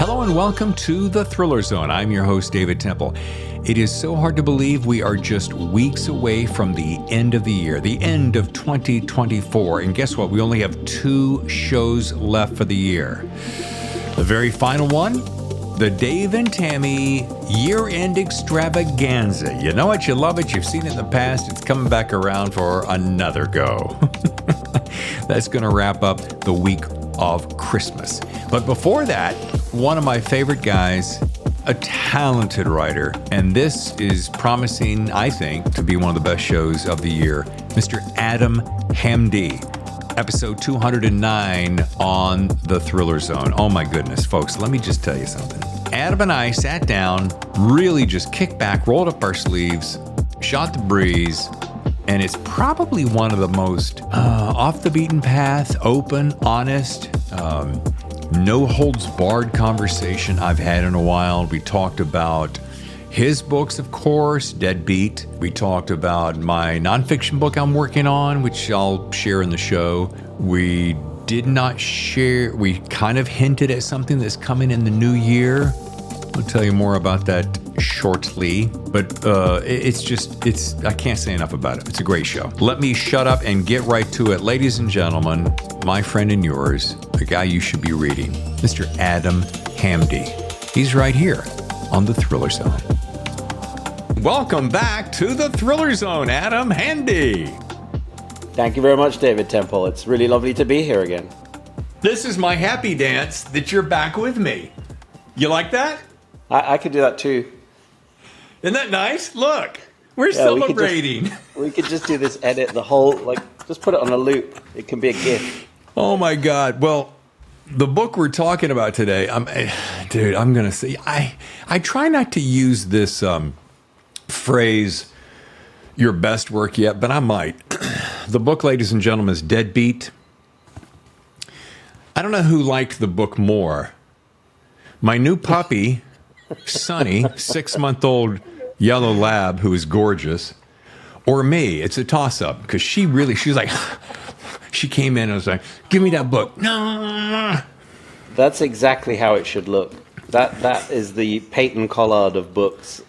Hello and welcome to The Thriller Zone. I'm your host, David Temple. It is so hard to believe we are just weeks away from the end of the year, the end of 2024. And guess what? We only have 2 shows left for the year. The very final one, the Dave and Tammy year-end extravaganza. You know it, you love it, you've seen it in the past. It's coming back around for another go. That's going to wrap up the week of Christmas. But before that, one of my favorite guys, a talented writer, and this is promising, I think, to be one of the best shows of the year, Mr. Adam Hamdy, episode 209 on The Thriller Zone. Oh my goodness, folks, let me just tell you something. Adam and I sat down, really just kicked back, rolled up our sleeves, shot the breeze, and it's probably one of the most off the beaten path, open, honest, no holds barred conversation I've had in a while. We talked about his books, of course, Deadbeat. We talked about my nonfiction book I'm working on, which I'll share in the show. We did not share, we kind of hinted at something that's coming in the new year. I'll tell you more about that shortly, but I can't say enough about it. It's a great show. Let me shut up and get right to it. Ladies and gentlemen, my friend and yours, the guy you should be reading, Mr. Adam Hamdy. He's right here on The Thriller Zone. Welcome back to The Thriller Zone, Adam Hamdy. Thank you very much, David Temple. It's really lovely to be here again. This is my happy dance that you're back with me. You like that? I could do that too. Isn't that nice? Look, we're celebrating. We could just do this edit, the whole, just put it on a loop. It can be a GIF. Oh my God. Well, the book we're talking about today, I'm going to say, I try not to use this phrase, your best work yet, but I might. The book, ladies and gentlemen, is Deadbeat. I don't know who liked the book more. My new puppy, Sunny, 6-month-old yellow lab who is gorgeous, or me. It's a toss-up because she's like, she came in and was like, give me that book. No. That's exactly how it should look. That is the Peyton Collard of books.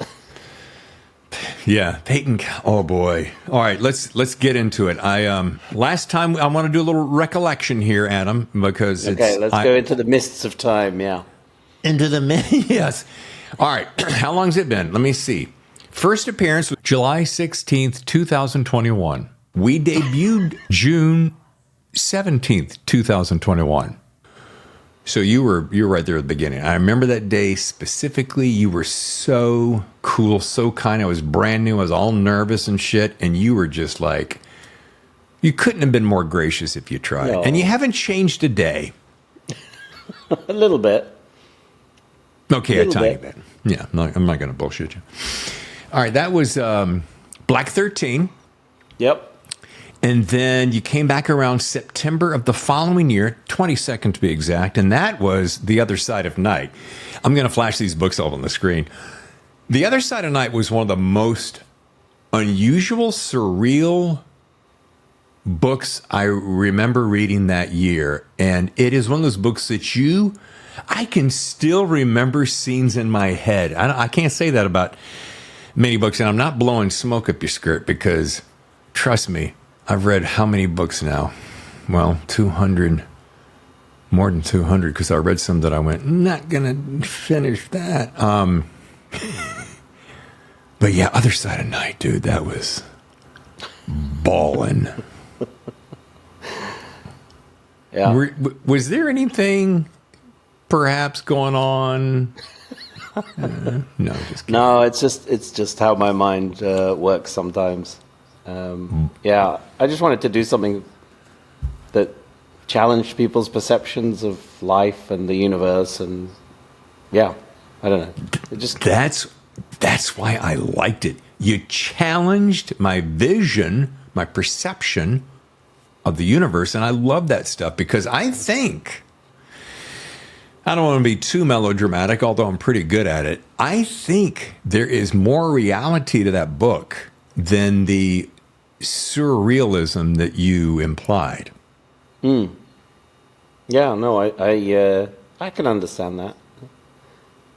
Yeah, Peyton. Oh boy. All right, let's get into it. Last time I want to do a little recollection here, Adam, because let's go into the mists of time. Yeah. Into the yes. All right. How long's it been? Let me see. First appearance was July 16th, 2021. We debuted June 17th, 2021. So you were right there at the beginning. I remember that day specifically. You were so cool, so kind. I was brand new. I was all nervous and shit. And you were just like, you couldn't have been more gracious if you tried. No. And you haven't changed a day. A little bit. Okay, a tiny bit. Yeah, I'm not going to bullshit you. All right, that was Black 13. Yep. And then you came back around September of the following year, 22nd to be exact, and that was The Other Side of Night. I'm going to flash these books up on the screen. The Other Side of Night was one of the most unusual, surreal books I remember reading that year, and it is one of those books that I can still remember scenes in my head. I can't say that about many books, and I'm not blowing smoke up your skirt because, trust me, I've read how many books now? Well, 200, more than 200, because I read some that I went, not going to finish that. But yeah, Other Side of Night, dude, that was ballin'. Yeah. Was there anything perhaps going on? No, just kidding. No, it's just how my mind works sometimes. Yeah, I just wanted to do something that challenged people's perceptions of life and the universe, and yeah, I don't know. That's why I liked it. You challenged my vision, my perception of the universe, and I love that stuff because I think, I don't want to be too melodramatic, although I'm pretty good at it. I think there is more reality to that book than the surrealism that you implied. Yeah, no, I can understand that.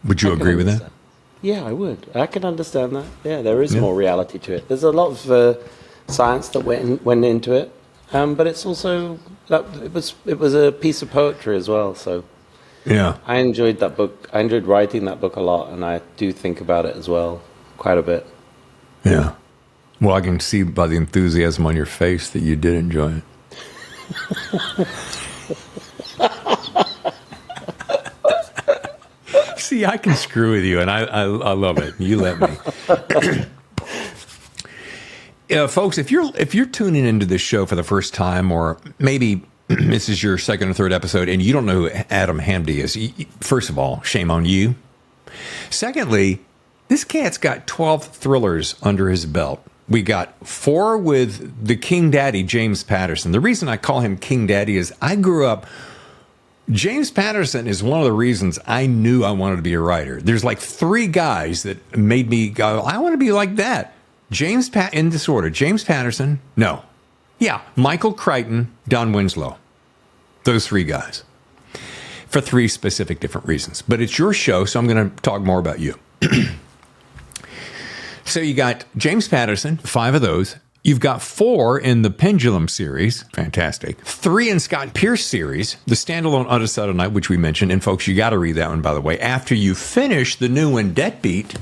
Would you I can agree with that? understand. Yeah, I would. I can understand that. Yeah, there is more reality to it. There's a lot of science that went into it, but it's also that it was a piece of poetry as well. So Yeah. I enjoyed that book. I enjoyed writing that book a lot, and I do think about it as well quite a bit. Yeah. Well, I can see by the enthusiasm on your face that you did enjoy it. See, I can screw with you, and I love it. You let me. Folks, if you're tuning into this show for the first time, or maybe this is your second or third episode, and you don't know who Adam Hamdy is, first of all, shame on you. Secondly, this cat's got 12 thrillers under his belt. We got 4 with the King Daddy, James Patterson. The reason I call him King Daddy is I grew up. James Patterson is one of the reasons I knew I wanted to be a writer. There's like 3 guys that made me go, I want to be like that. In this order, James Patterson, no. Yeah, Michael Crichton, Don Winslow. Those 3 guys. For 3 specific different reasons. But it's your show, so I'm going to talk more about you. So you got James Patterson, 5 of those. You've got 4 in the Pendulum series. Fantastic. 3 in Scott Pearce series, the standalone Untitled Night, which we mentioned. And folks, you got to read that one, by the way. After you finish the new one, Deadbeat.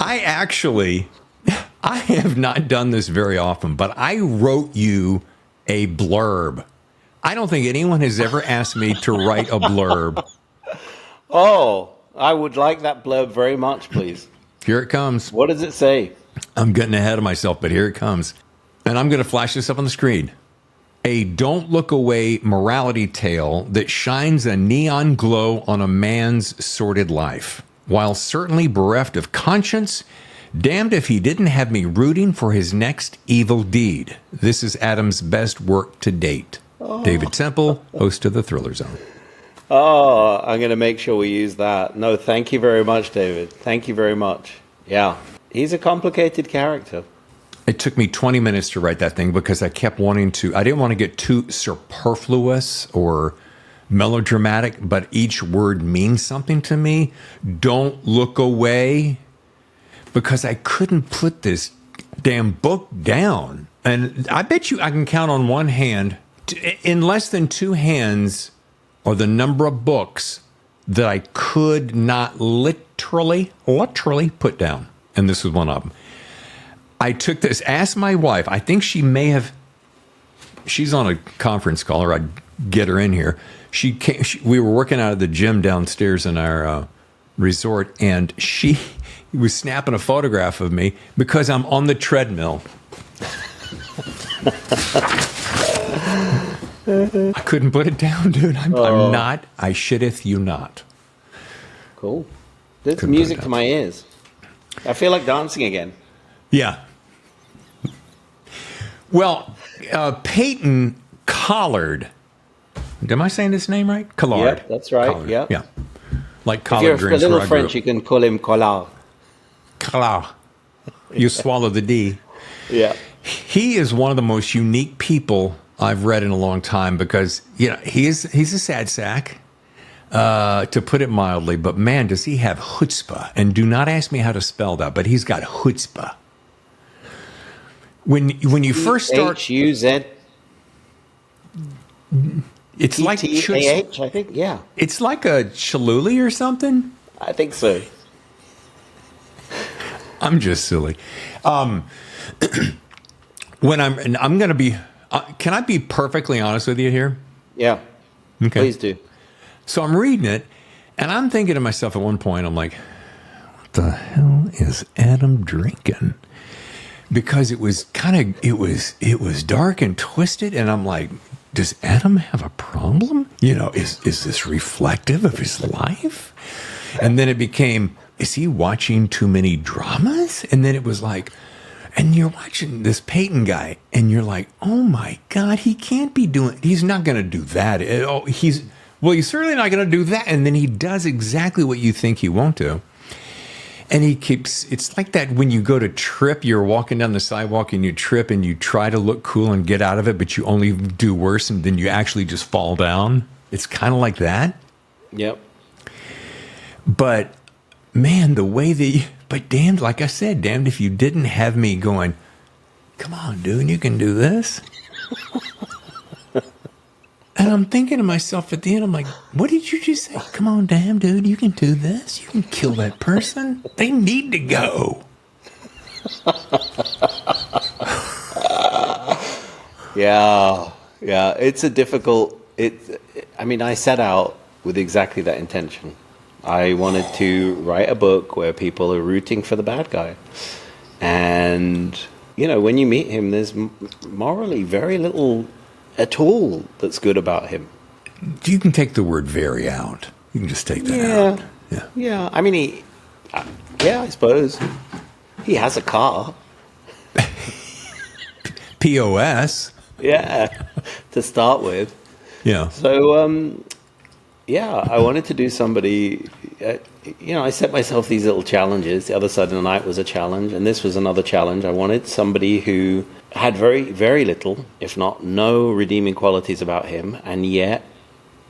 I have not done this very often, but I wrote you a blurb. I don't think anyone has ever asked me to write a blurb. Oh, I would like that blurb very much, please. Here it comes. What does it say? I'm getting ahead of myself, but here it comes. And I'm going to flash this up on the screen. A don't look away morality tale that shines a neon glow on a man's sordid life. While certainly bereft of conscience, damned if he didn't have me rooting for his next evil deed. This is Adam's best work to date. David Temple, host of the Thriller Zone. Oh, I'm going to make sure we use that. No, thank you very much, David. Thank you very much. Yeah, he's a complicated character. It took me 20 minutes to write that thing because I kept wanting to, I didn't want to get too superfluous or melodramatic, but each word means something to me. Don't look away, because I couldn't put this damn book down. And I bet you I can count on one hand, in less than 2 hands, or the number of books that I could not literally put down. And this was one of them. I took this, asked my wife, I think she's on a conference call, or I'd get her in here. We were working out of the gym downstairs in our resort, and she was snapping a photograph of me because I'm on the treadmill. I couldn't put it down, dude. I'm not. I shitteth you not. Cool. There's music to my ears. I feel like dancing again. Yeah. Well, Peyton Collard. Am I saying this name right? Collard. Yeah, that's right. Collard. Yeah. Yeah. Like If collard you're greens. a little where I grew French, up. you can call him Collard. Collard. You swallow the D. Yeah. He is one of the most unique people I've read in a long time because, he's a sad sack, to put it mildly. But man, does he have chutzpah. And do not ask me how to spell that, but he's got chutzpah. When you first start... H-U-Z... It's like T-H, I think, yeah. It's like a Cholula or something. I think so. I'm just silly. I'm going to be. Can I be perfectly honest with you here? Yeah. Okay. Please do. So I'm reading it, and I'm thinking to myself at one point, I'm like, "What the hell is Adam drinking?" Because it was it was dark and twisted, and I'm like, does Adam have a problem? Is this reflective of his life? And then it became, is he watching too many dramas? And then it was like, and you're watching this Peyton guy, and you're like, oh my God, he's not going to do that. He's certainly not going to do that. And then he does exactly what you think he won't do. And it's like that when you go to trip, you're walking down the sidewalk and you trip and you try to look cool and get out of it, but you only do worse and then you actually just fall down. It's kind of like that. Yep. But man, the way but damned, like I said, damned if you didn't have me going, come on, dude, you can do this. And I'm thinking to myself at the end, I'm like, what did you just say? Come on, damn, dude, you can do this. You can kill that person. They need to go. Yeah. It's a difficult. I set out with exactly that intention. I wanted to write a book where people are rooting for the bad guy, and when you meet him, there's morally very little at all that's good about him. You can take the word "very" out. You can just take that out. Yeah. I suppose he has a car. POS. Yeah, to start with. Yeah. So, I wanted to do somebody. I set myself these little challenges. The Other Side of the Night was a challenge, and this was another challenge. I wanted somebody who had very, very little, if not no, redeeming qualities about him, and yet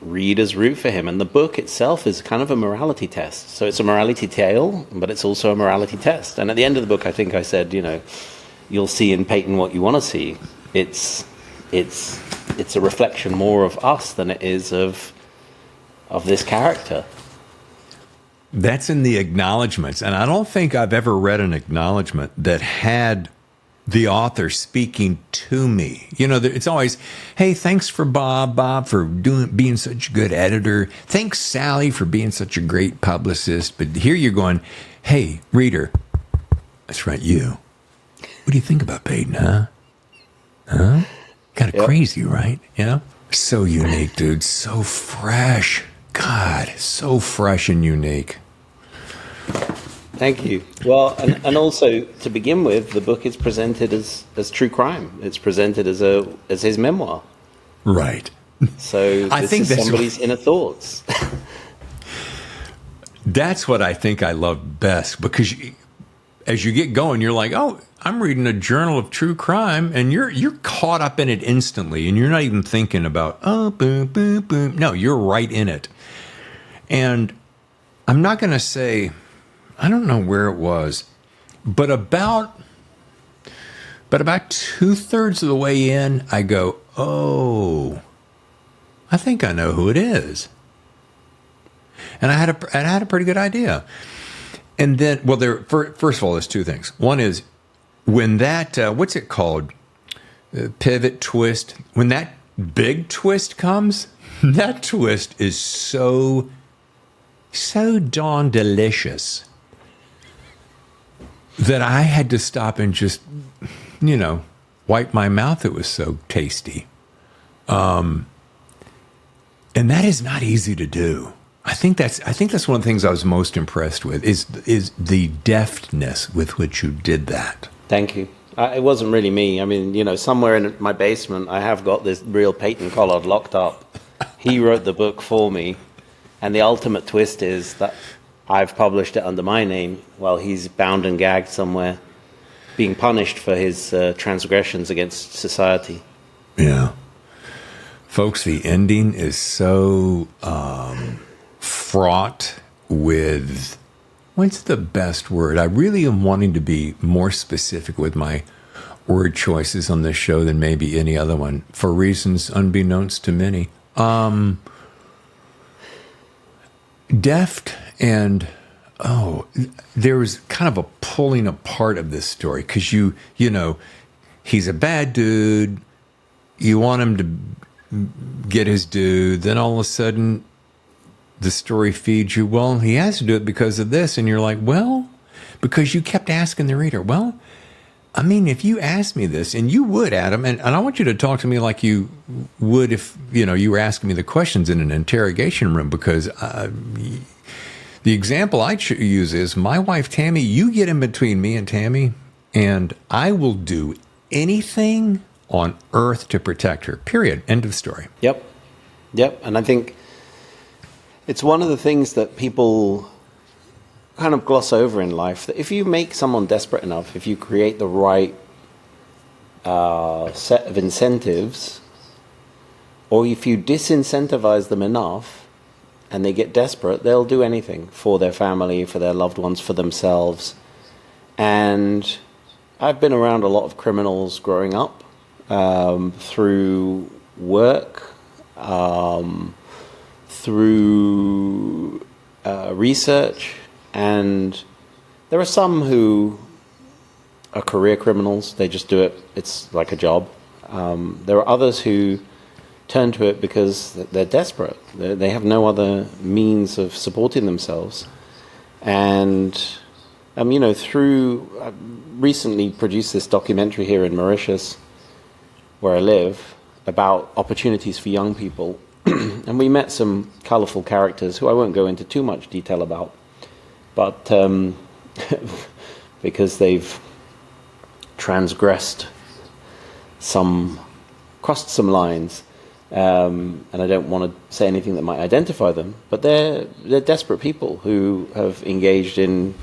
readers root for him. And the book itself is kind of a morality test. So it's a morality tale, but it's also a morality test. And at the end of the book, I think I said, you'll see in Peyton what you want to see. It's a reflection more of us than it is of this character. That's in the acknowledgments. And I don't think I've ever read an acknowledgment that had the author speaking to me. It's always, hey, thanks for Bob for being such a good editor. Thanks, Sally, for being such a great publicist. But here you're going, hey, reader, that's right, you. What do you think about Peyton, huh? Huh? Kind of crazy, right? So unique, dude. So fresh. God, so fresh and unique. Thank you. Well, and also to begin with, the book is presented as true crime. It's presented as his memoir. Right. So I think that's somebody's inner thoughts. That's what I think I love best, because as you get going, you're like, oh, I'm reading a journal of true crime, and you're caught up in it instantly, and you're not even thinking about, oh, boom, boom, boom. No, you're right in it. And I'm not going to say, I don't know where it was, but about 2/3 of the way in, I go, oh, I think I know who it is. And I had a pretty good idea. And then, first of all, there's two things. One is when that, what's it called? Pivot twist. When that big twist comes, that twist is so darn delicious that I had to stop and just, wipe my mouth. It was so tasty. And that is not easy to do. I think that's one of the things I was most impressed with is the deftness with which you did that. Thank you. It wasn't really me. Somewhere in my basement, I have got this real Peyton Collard locked up. He wrote the book for me, and the ultimate twist is that I've published it under my name while he's bound and gagged somewhere, being punished for his transgressions against society. Yeah. Folks, the ending is so fraught with, what's the best word? I really am wanting to be more specific with my word choices on this show than maybe any other one, for reasons unbeknownst to many. Deft and, there was kind of a pulling apart of this story, because he's a bad dude. You want him to get his due. Then all of a sudden, the story feeds you, well, he has to do it because of this. And you're like, well, because you kept asking the reader, well, if you asked me this, and you would, Adam, and I want you to talk to me like you would if, you were asking me the questions in an interrogation room, because the example I use is my wife, Tammy. You get in between me and Tammy, and I will do anything on earth to protect her, period. End of story. Yep. And I think it's one of the things that people kind of gloss over in life, that if you make someone desperate enough, if you create the right set of incentives, or if you disincentivize them enough and they get desperate, they'll do anything for their family, for their loved ones, for themselves. And I've been around a lot of criminals growing up, through work, through research, and there are some who are career criminals. They just do it. It's like a job. There are others who turn to it because they're desperate. They have no other means of supporting themselves. And, I recently produced this documentary here in Mauritius, where I live, about opportunities for young people. And we met some colorful characters who I won't go into too much detail about, but because they've crossed some lines, and I don't want to say anything that might identify them, but they're desperate people who have engaged in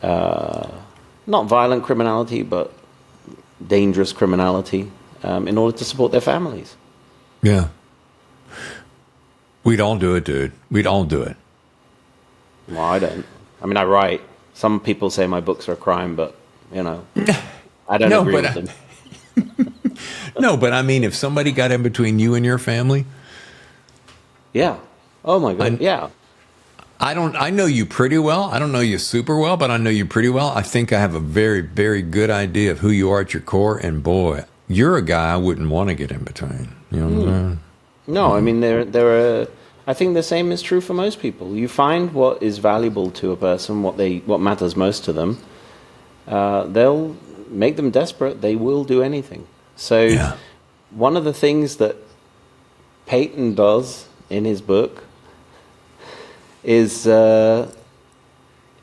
not violent criminality, but dangerous criminality, in order to support their families. Yeah. We'd all do it, dude. We'd all do it. Well, I don't. I mean, I write. Some people say my books are a crime, but, I don't agree with them. No, but I mean, if somebody got in between you and your family. Yeah. Oh, my God. Yeah. I know you pretty well. I don't know you super well, but I know you pretty well. I think I have a very, very good idea of who you are at your core. And boy, you're a guy I wouldn't want to get in between. You know? No, I mean, there are. I think the same is true for most people. You find what is valuable to a person, what matters most to them. They'll make them desperate. They will do anything. So, one of the things that Peyton does in his book is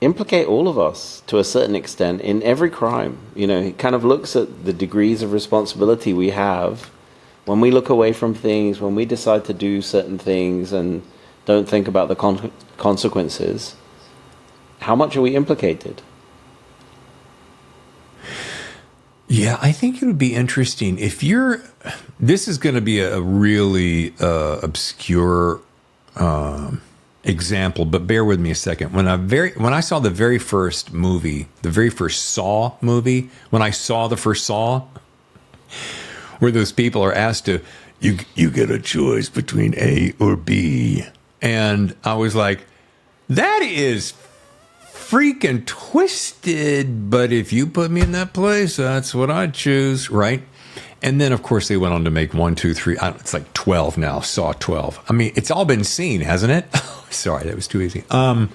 implicate all of us to a certain extent in every crime. He kind of looks at the degrees of responsibility we have when we look away from things, when we decide to do certain things and don't think about the consequences. How much are we implicated? Yeah, I think it would be interesting if this is going to be a really obscure example, but bear with me a second. When I saw the very first movie, the very first Saw movie, when I saw the first Saw, where those people are asked to, you get a choice between A or B. And I was like, that is freaking twisted, but if you put me in that place, that's what I'd choose, right? And then, of course, they went on to make 1, 2, 3, it's like 12 now, Saw 12. I mean, it's all been seen, hasn't it? Sorry, that was too easy. Or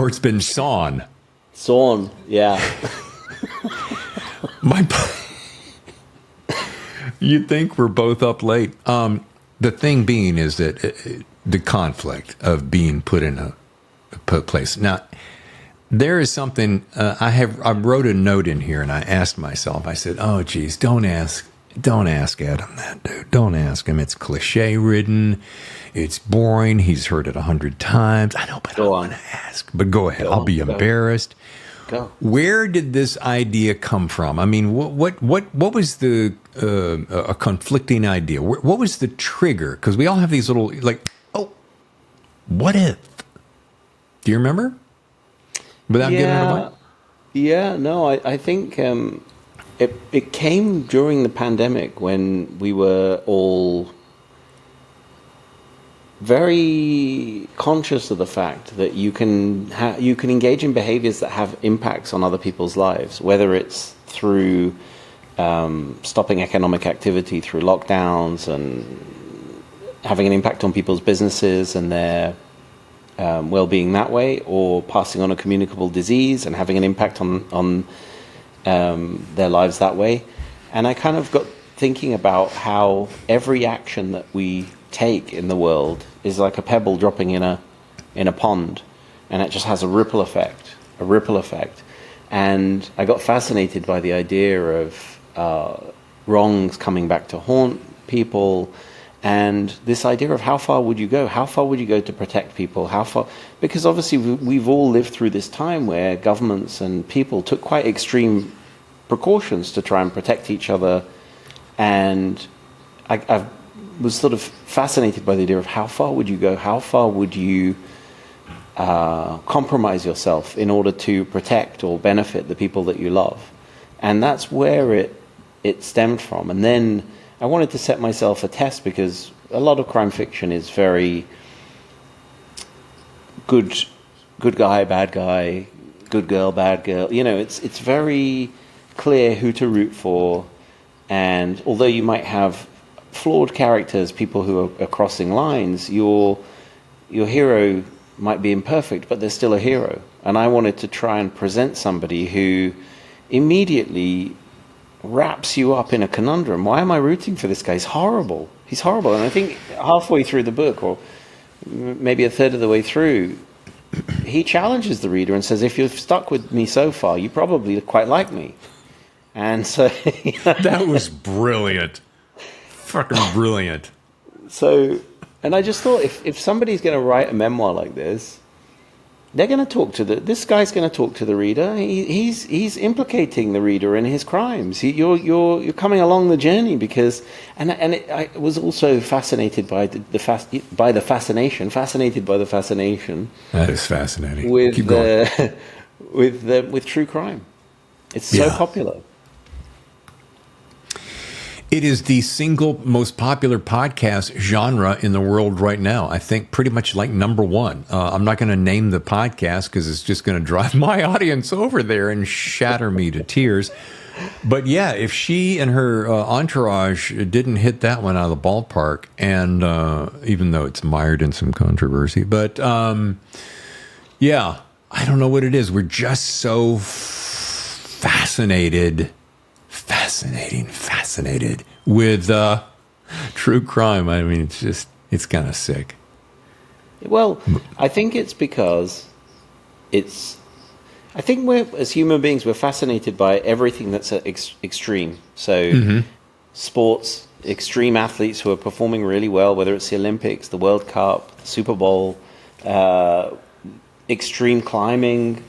it's been sawn. Sawn, yeah. You'd think we're both up late. The thing being is that the conflict of being put in a place. Now, there is something I wrote a note in here, and I asked myself. I said, "Oh, geez, don't ask Adam that, dude. Don't ask him. It's cliche ridden. It's boring. He's heard it 100 times. I know, but I want to ask. But go ahead. I'll be embarrassed." Go. Where did this idea come from? I mean, what was the a conflicting idea? What was the trigger? Because we all have these little what if? Do you remember? Without giving it away. Yeah. No, I think it came during the pandemic when we were all very conscious of the fact that you can engage in behaviors that have impacts on other people's lives, whether it's through stopping economic activity through lockdowns and having an impact on people's businesses and their well-being that way, or passing on a communicable disease and having an impact on their lives that way. And I kind of got thinking about how every action that we take in the world is like a pebble dropping in a pond, and it just has a ripple effect. And I got fascinated by the idea of wrongs coming back to haunt people, and this idea of how far would you go? How far would you go to protect people? How far? Because obviously we've all lived through this time where governments and people took quite extreme precautions to try and protect each other and I was sort of fascinated by the idea of how far would you go? How far would you compromise yourself in order to protect or benefit the people that you love? And that's where it stemmed from. And then I wanted to set myself a test, because a lot of crime fiction is very good guy, bad guy, good girl, bad girl. You know, it's very clear who to root for. And although you might have flawed characters, people who are crossing lines, your hero might be imperfect, but they're still a hero. And I wanted to try and present somebody who immediately wraps you up in a conundrum. Why am I rooting for this guy? He's horrible. He's horrible. And I think halfway through the book, or maybe a third of the way through, he challenges the reader and says, if you've stuck with me so far, you probably quite like me. And so that was brilliant. Fucking brilliant. So, and I just thought, if somebody's going to write a memoir like this, they're going to talk to this guy's going to talk to the reader. He's implicating the reader in his crimes. You're coming along the journey, because, I was also fascinated by the fascination. That is fascinating. With true crime. It's so popular. It is the single most popular podcast genre in the world right now. I think pretty much like number one. I'm not going to name the podcast because it's just going to drive my audience over there and shatter me to tears. But yeah, if she and her entourage didn't hit that one out of the ballpark, and even though it's mired in some controversy, but yeah, I don't know what it is. We're just so fascinated with true crime. I mean, it's kind of sick. Well, I think it's because I think as human beings, we're fascinated by everything that's extreme. So sports, extreme athletes who are performing really well, whether it's the Olympics, the World Cup, the Super Bowl, extreme climbing.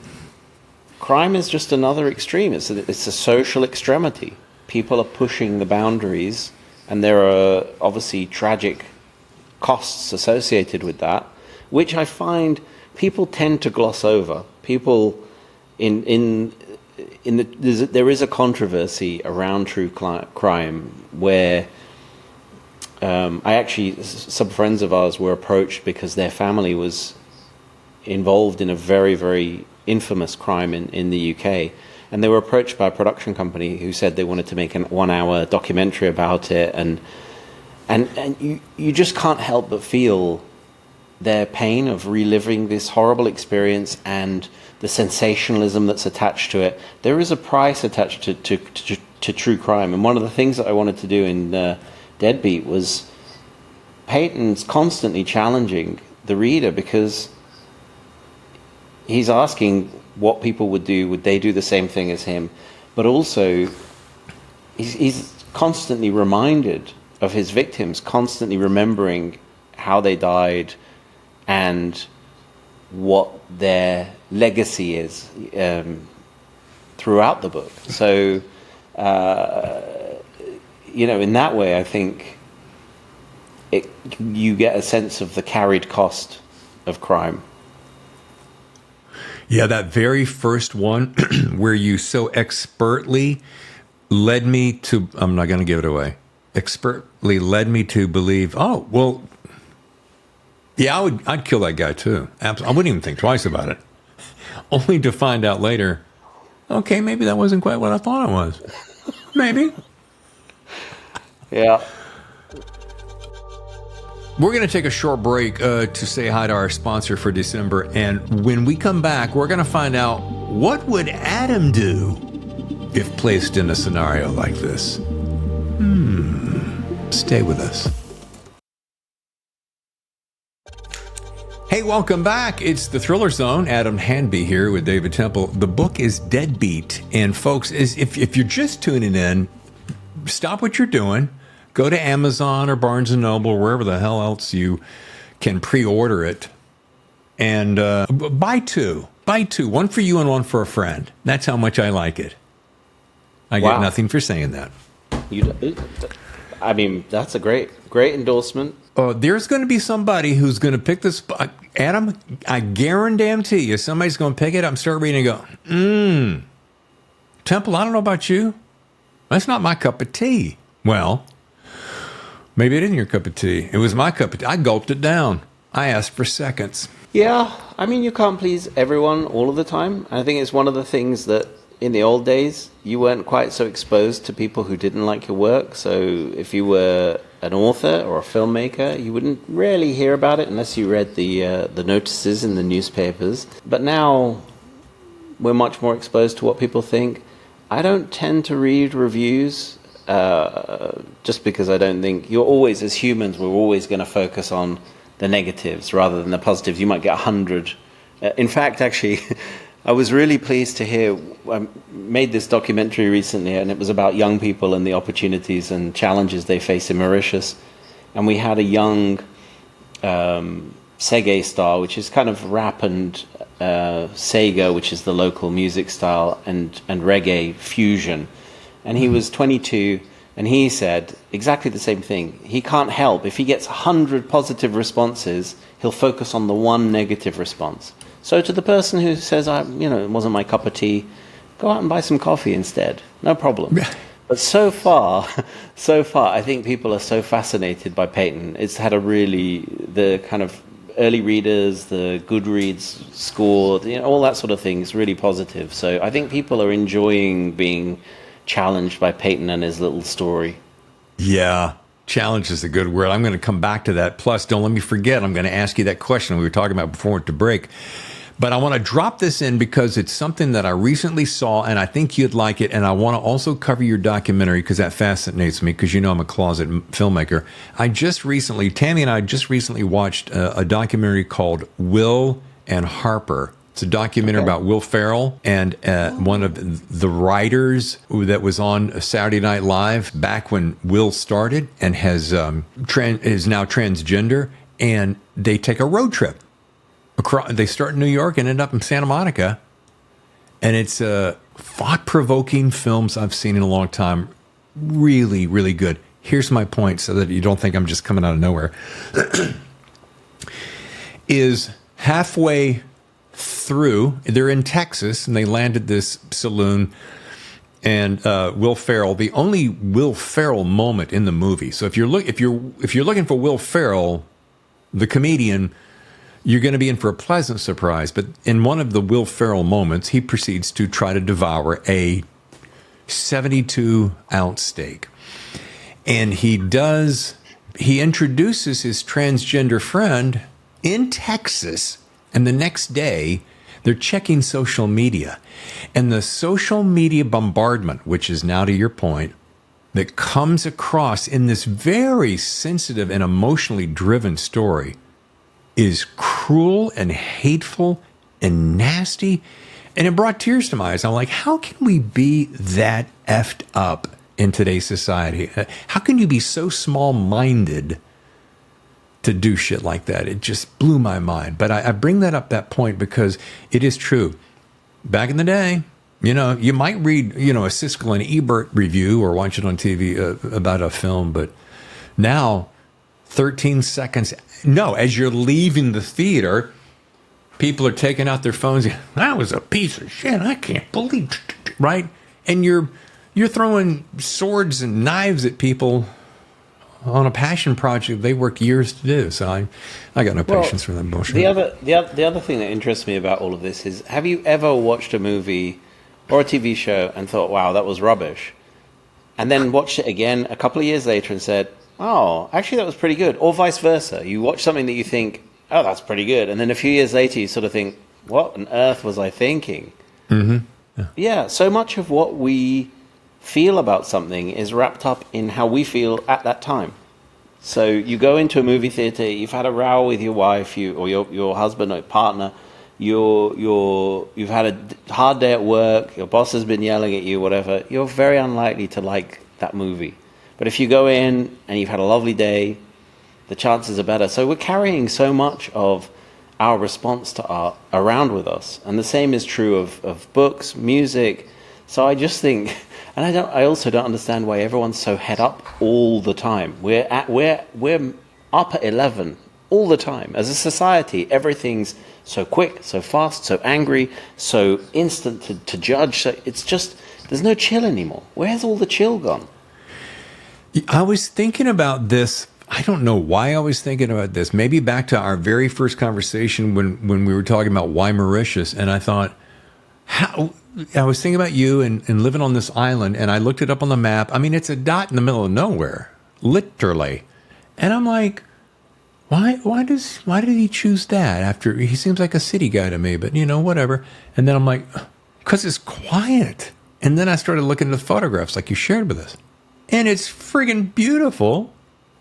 Crime is just another extreme. It's a social extremity. People are pushing the boundaries, and there are obviously tragic costs associated with that, which I find people tend to gloss over. People there is a controversy around true crime where some friends of ours were approached because their family was involved in a very, very infamous crime in the UK, and they were approached by a production company who said they wanted to make a 1-hour documentary about it, and you just can't help but feel their pain of reliving this horrible experience and the sensationalism that's attached to it. There is a price attached to true crime, and one of the things that I wanted to do in Deadbeat was Peyton's constantly challenging the reader, because he's asking what people would do. Would they do the same thing as him? But also, he's constantly reminded of his victims, constantly remembering how they died and what their legacy is throughout the book. So, in that way, I think you get a sense of the carried cost of crime. Yeah, that very first one where you so expertly led me to, I'm not going to give it away, expertly led me to believe, oh, well, yeah, I'd kill that guy too. I wouldn't even think twice about it. Only to find out later, okay, maybe that wasn't quite what I thought it was. Maybe. Yeah. We're going to take a short break to say hi to our sponsor for December. And when we come back, we're going to find out, what would Adam do if placed in a scenario like this? Stay with us. Hey, welcome back. It's the Thriller Zone. Adam Hamdy here with David Temple. The book is Deadbeat. And folks, if you're just tuning in, stop what you're doing. Go to Amazon or Barnes & Noble, or wherever the hell else you can pre-order it. And buy two. Buy two. One for you and one for a friend. That's how much I like it. I get nothing for saying that. I mean, that's a great endorsement. There's going to be somebody who's going to pick this. Adam, I guarantee you, somebody's going to pick it up and start reading and go, Temple, I don't know about you. That's not my cup of tea. Well, maybe it isn't your cup of tea. It was my cup of tea. I gulped it down. I asked for seconds. Yeah, I mean, you can't please everyone all of the time. I think it's one of the things that in the old days, you weren't quite so exposed to people who didn't like your work. So if you were an author or a filmmaker, you wouldn't really hear about it unless you read the notices in the newspapers. But now we're much more exposed to what people think. I don't tend to read reviews just because I don't think you're always, as humans, we're always going to focus on the negatives rather than the positives. You might get 100. In fact, actually, I was really pleased to hear, I made this documentary recently, and it was about young people and the opportunities and challenges they face in Mauritius. And we had a young Sege star, which is kind of rap and Sega, which is the local music style, and reggae fusion. And he was 22, and he said exactly the same thing. He can't help. If he gets 100 positive responses, he'll focus on the one negative response. So to the person who says, it wasn't my cup of tea, go out and buy some coffee instead. No problem. But so far, I think people are so fascinated by Peyton. It's had the kind of early readers, the Goodreads score, all that sort of thing is really positive. So I think people are enjoying being challenged by Peyton and his little story. Yeah. Challenge is a good word. I'm going to come back to that. Plus, don't let me forget, I'm going to ask you that question we were talking about before we went to break. But I want to drop this in because it's something that I recently saw, and I think you'd like it. And I want to also cover your documentary because that fascinates me because I'm a closet filmmaker. Tammy and I just recently watched a documentary called Will and Harper. It's a documentary about Will Ferrell and one of the writers that was on Saturday Night Live back when Will started and is now transgender. And they take a road trip. They start in New York and end up in Santa Monica. And it's thought-provoking films I've seen in a long time. Really, really good. Here's my point so that you don't think I'm just coming out of nowhere. Is halfway through, they're in Texas, and they landed this saloon, and Will Ferrell, the only Will Ferrell moment in the movie. So if you're looking for Will Ferrell, the comedian, you're going to be in for a pleasant surprise. But in one of the Will Ferrell moments, he proceeds to try to devour a 72-ounce steak. And he introduces his transgender friend in Texas, and the next day, they're checking social media. And the social media bombardment, which is now to your point, that comes across in this very sensitive and emotionally driven story is cruel and hateful and nasty. And it brought tears to my eyes. I'm like, how can we be that effed up in today's society? How can you be so small-minded to do shit like that? It just blew my mind. But I bring that point because it is true. Back in the day, you might read, a Siskel and Ebert review or watch it on TV about a film, but now 13 seconds. No, as you're leaving the theater, people are taking out their phones. That was a piece of shit. I can't believe, right? And you're throwing swords and knives at people on a passion project they work years to do. So I got no patience for that bullshit. The other thing that interests me about all of this is, have you ever watched a movie or a TV show and thought, wow, that was rubbish, and then watched it again a couple of years later and said, oh, actually that was pretty good, or vice versa? You watch something that you think, oh, that's pretty good, and then a few years later you sort of think, what on earth was I thinking? Mm-hmm. Yeah, so much of what we feel about something is wrapped up in how we feel at that time. So you go into a movie theater, you've had a row with your wife, or your husband or partner, you've had a hard day at work, your boss has been yelling at you, whatever. You're very unlikely to like that movie. But if you go in and you've had a lovely day, the chances are better. So we're carrying so much of our response to art around with us. And the same is true of books, music, So I just think, and I also don't understand why everyone's so head up all the time. We're up at 11 all the time. As a society, everything's so quick, so fast, so angry, so instant to judge. So it's just, there's no chill anymore. Where's all the chill gone? I was thinking about this. I don't know why I was thinking about this. Maybe back to our very first conversation when we were talking about why Mauritius. And I thought, I was thinking about you and living on this island. And I looked it up on the map. I mean, it's a dot in the middle of nowhere, literally. And I'm like, why did he choose that? After he seems like a city guy to me, but whatever. And then I'm like, because it's quiet. And then I started looking at the photographs like you shared with us. And it's friggin' beautiful.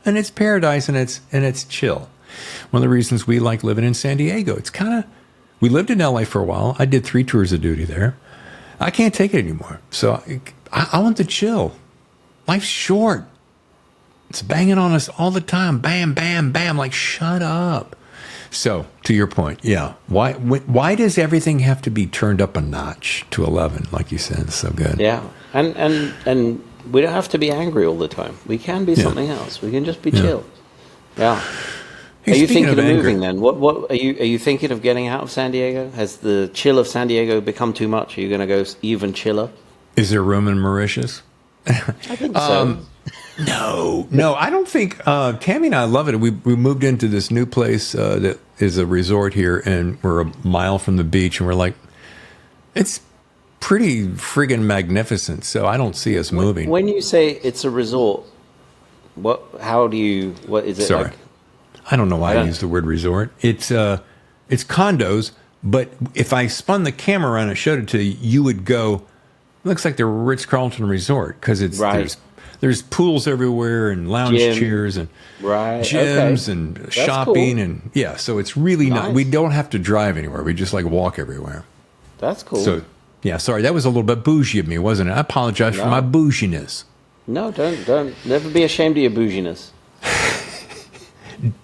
And it's paradise, and it's chill. One of the reasons we like living in San Diego. It's we lived in LA for a while. I did 3 tours of duty there. I can't take it anymore. So I want the chill. Life's short. It's banging on us all the time. Bam, bam, bam. Like, shut up. So, to your point, yeah. Why does everything have to be turned up a notch to 11, like you said? It's so good. Yeah, and we don't have to be angry all the time. We can be something else. We can just be chill. Yeah. Hey, are you thinking of anger, moving then? What are you thinking of getting out of San Diego? Has the chill of San Diego become too much? Are you going to go even chiller? Is there room in Mauritius? I think so. No, I don't think. Tammy and I love it. We moved into this new place that is a resort here, and we're a mile from the beach, and we're like, it's pretty friggin' magnificent. So I don't see us moving. When you say it's a resort, what is it? Sorry, like? I don't know why I use the word resort. It's condos, but if I spun the camera around and showed it to you, you would go, looks like the Ritz-Carlton Resort, because it's there's pools everywhere and lounge chairs and gyms and that's shopping cool. And so it's really nice. We don't have to drive anywhere. We just like walk everywhere. That's cool. So sorry, that was a little bit bougie of me, wasn't it? I apologize for my bouginess. No, don't never be ashamed of your bouginess.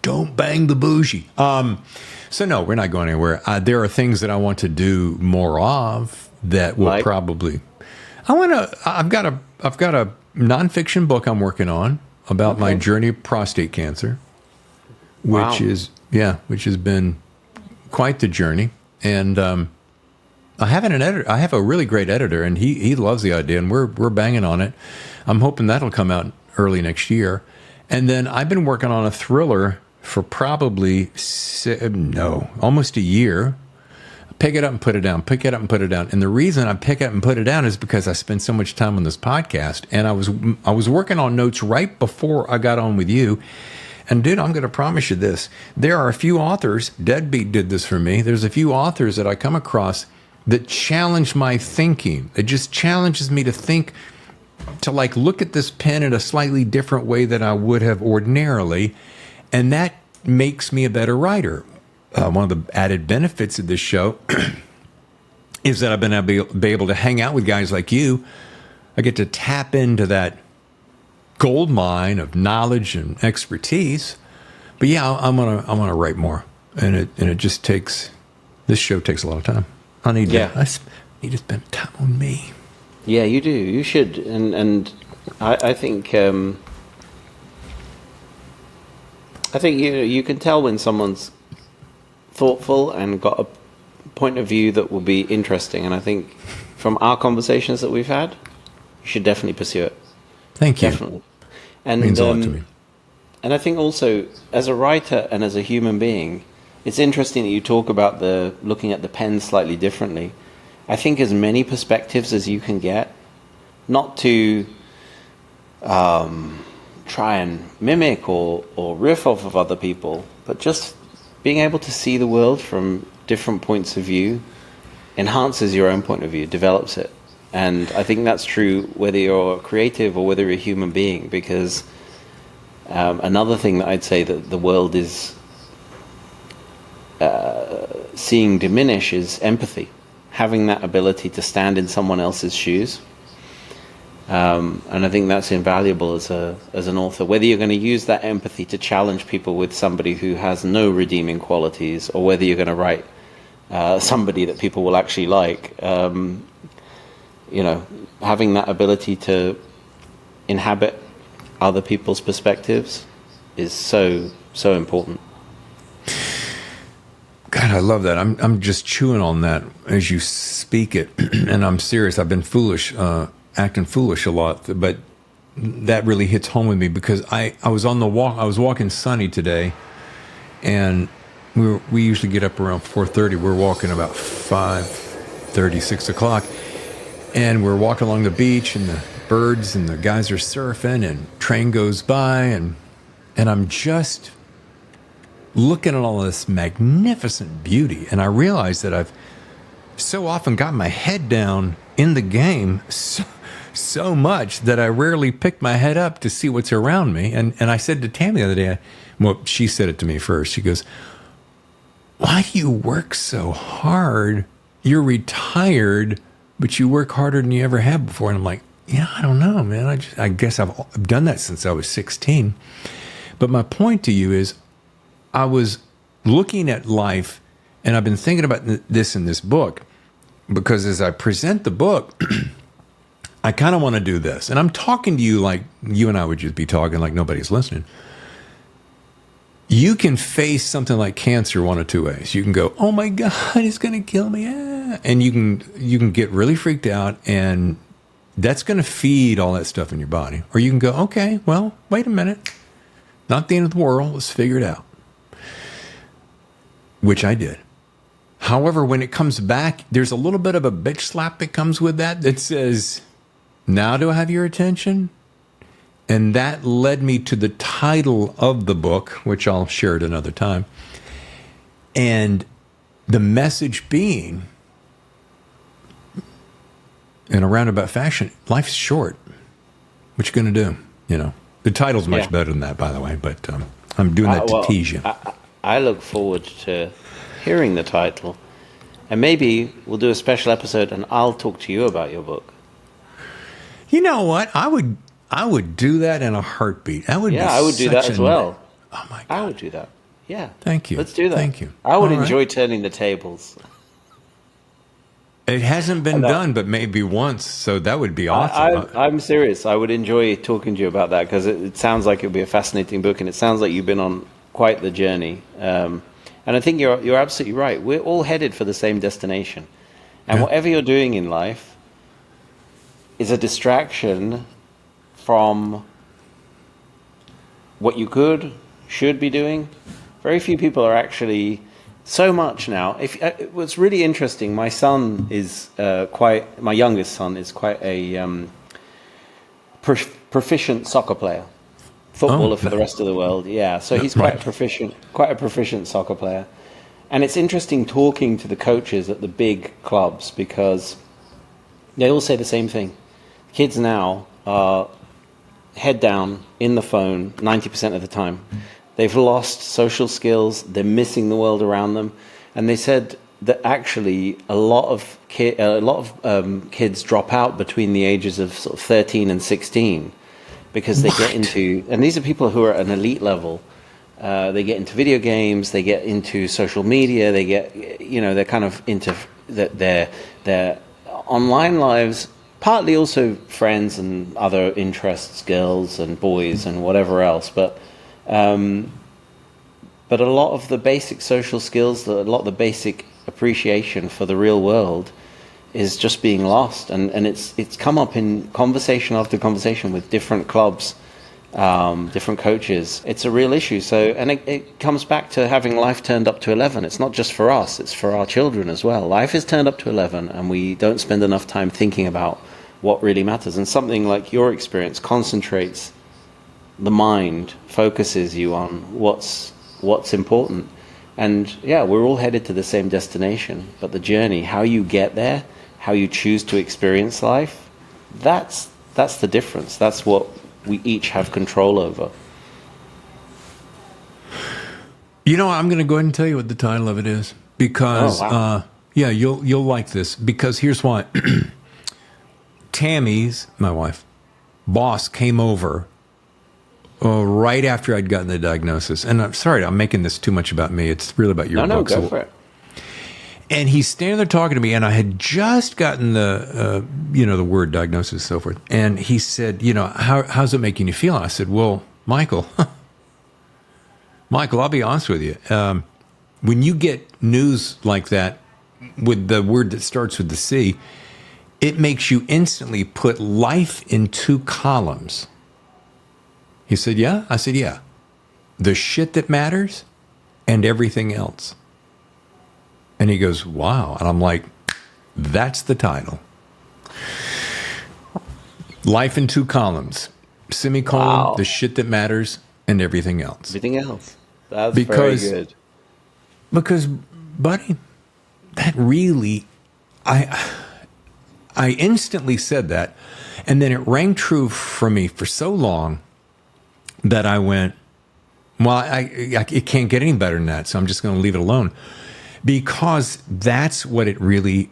Don't bang the bougie. So no, we're not going anywhere. There are things that I want to do more of that will probably. I've got a nonfiction book I'm working on about my journey of prostate cancer, which has been quite the journey. And I have an editor. I have a really great editor, and he loves the idea, and we're banging on it. I'm hoping that'll come out early next year. And then I've been working on a thriller for probably almost a year. Pick it up and put it down. Pick it up and put it down. And the reason I pick it up and put it down is because I spend so much time on this podcast, and I was working on notes right before I got on with you. And dude, I'm going to promise you this: there are a few authors. Deadbeat did this for me. There's a few authors that I come across that challenge my thinking. It just challenges me to think, to like look at this pen in a slightly different way than I would have ordinarily, and that makes me a better writer. One of the added benefits of this show is that I've been able to be able to hang out with guys like you. I get to tap into that gold mine of knowledge and expertise. But yeah, I want to write more, and it just takes. This show takes a lot of time. I need to spend time on me. Yeah, you do. You should, and I think you can tell when someone's thoughtful and got a point of view that will be interesting. And I think from our conversations that we've had, you should definitely pursue it. Thank you. Definitely. And it means a lot to me. And I think also, as a writer and as a human being, it's interesting that you talk about looking at the pen slightly differently. I think as many perspectives as you can get, not to try and mimic or riff off of other people, but just being able to see the world from different points of view enhances your own point of view, develops it. And I think that's true whether you're creative or whether you're a human being, because another thing that I'd say that the world is seeing diminish is empathy. Having that ability to stand in someone else's shoes. And I think that's invaluable as an author. Whether you're going to use that empathy to challenge people with somebody who has no redeeming qualities, or whether you're going to write somebody that people will actually like, having that ability to inhabit other people's perspectives is so important. God, I love that. I'm just chewing on that as you speak it, and I'm serious. I've been foolish, acting foolish a lot, but that really hits home with me because I was on the walk. I was walking Sunny today, and we usually get up around 4:30. We're walking about 5:30, 6 o'clock, and we're walking along the beach, and the birds and the guys are surfing, and train goes by, and I'm just looking at all this magnificent beauty, and I realize that I've so often got my head down in the game so much that I rarely pick my head up to see what's around me. And I said to Tammy the other day, well, she said it to me first. She goes, "Why do you work so hard? You're retired, but you work harder than you ever have before." And I'm like, I don't know, man. I guess I've done that since I was 16. But my point to you is, I was looking at life, and I've been thinking about this in this book, because as I present the book, I kind of want to do this. And I'm talking to you like you and I would just be talking like nobody's listening. You can face something like cancer one of two ways. You can go, "Oh my God, it's going to kill me." And you can get really freaked out, and that's going to feed all that stuff in your body. Or you can go, "Okay, well, wait a minute. Not the end of the world. Let's figure it out." Which I did. However, when it comes back, there's a little bit of a bitch slap that comes with that says, "Now do I have your attention?" And that led me to the title of the book, which I'll share at another time. And the message being, in a roundabout fashion, life's short. What you going to do? The title's much better than that, by the way, but I'm doing that to tease you. I look forward to hearing the title, and maybe we'll do a special episode and I'll talk to you about your book. You know what? I would do that in a heartbeat. That would be I would do that as well. Oh my God. I would do that. Yeah. Thank you. Let's do that. Thank you. I would enjoy turning the tables. It hasn't been done, but maybe once, so that would be awesome. I'm serious. I would enjoy talking to you about that because it sounds like it would be a fascinating book, and it sounds like you've been on quite the journey. And I think you're absolutely right. We're all headed for the same destination. And whatever you're doing in life is a distraction from what you should be doing. Very few people are actually so much now. What's really interesting, my son is my youngest son is quite a proficient soccer player. Footballer for the rest of the world, so he's quite a proficient soccer player. And it's interesting talking to the coaches at the big clubs because they all say the same thing. Kids now are head down in the phone 90% of the time. They've lost social skills, they're missing the world around them. And they said that actually a lot of kids drop out between the ages of sort of 13 and 16. Because they get into, and these are people who are at an elite level. They get into video games, they get into social media, they get, they're kind of into their online lives, partly also friends and other interests, girls and boys and whatever else. But a lot of the basic social skills, a lot of the basic appreciation for the real world is just being lost, and it's come up in conversation after conversation with different clubs, different coaches. It's a real issue. So, and it comes back to having life turned up to 11. It's not just for us; it's for our children as well. Life is turned up to 11, and we don't spend enough time thinking about what really matters. And something like your experience concentrates the mind, focuses you on what's important. And we're all headed to the same destination, but the journey, how you get there, how you choose to experience life, that's the difference. That's what we each have control over. I'm going to go ahead and tell you what the title of it is, because you'll like this, because here's why. Tammy's, my wife, boss came over right after I'd gotten the diagnosis. And I'm sorry, I'm making this too much about me. It's really about your book. No, go for it. And he's standing there talking to me, and I had just gotten the, the word diagnosis and so forth. And he said, how's it making you feel? And I said, well, Michael, I'll be honest with you. When you get news like that with the word that starts with the C, it makes you instantly put life in 2 columns. He said, yeah? I said, yeah. The shit that matters and everything else. And he goes, wow. And I'm like, that's the title. Life in 2 columns. Semicolon, wow. The shit that matters and everything else. Everything else. That's very good. Because, buddy, that really, I instantly said that. And then it rang true for me for so long that I went, well, it can't get any better than that. So I'm just going to leave it alone. Because that's what it really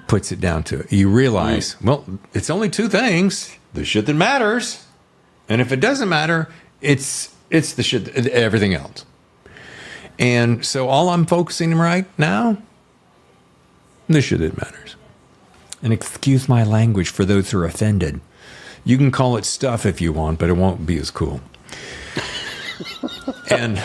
puts it down to. You realize, well, it's only 2 things. The shit that matters. And if it doesn't matter, it's the shit, everything else. And so all I'm focusing right now, the shit that matters. And excuse my language for those who are offended. You can call it stuff if you want, but it won't be as cool. And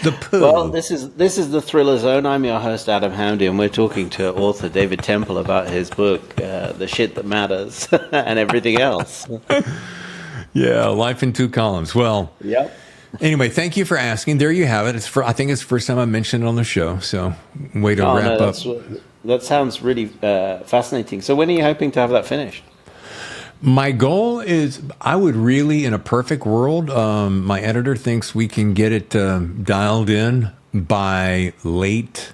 the poo. Well, this is the Thriller Zone. I'm your host, Adam Hamdy, and we're talking to author David Temple about his book, The Shit That Matters, and everything else. Yeah, life in 2 columns. Well, yep. Anyway, thank you for asking. There you have it. I think it's the first time I mentioned it on the show. So, way to wrap up. That sounds really fascinating. So, when are you hoping to have that finished? My goal is, I would really, in a perfect world, my editor thinks we can get it dialed in by late,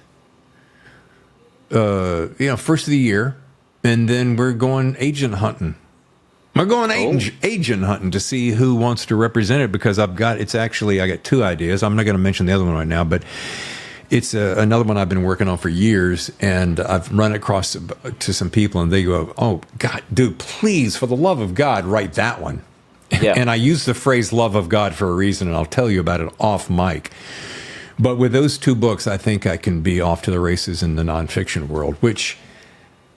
first of the year, and then we're going agent hunting. We're going agent hunting to see who wants to represent it, because I got 2 ideas. I'm not going to mention the other one right now, but it's another one I've been working on for years, and I've run across to some people, and they go, oh, God, dude, please, for the love of God, write that one. Yeah. And I use the phrase love of God for a reason, and I'll tell you about it off mic. But with those 2 books, I think I can be off to the races in the nonfiction world, which,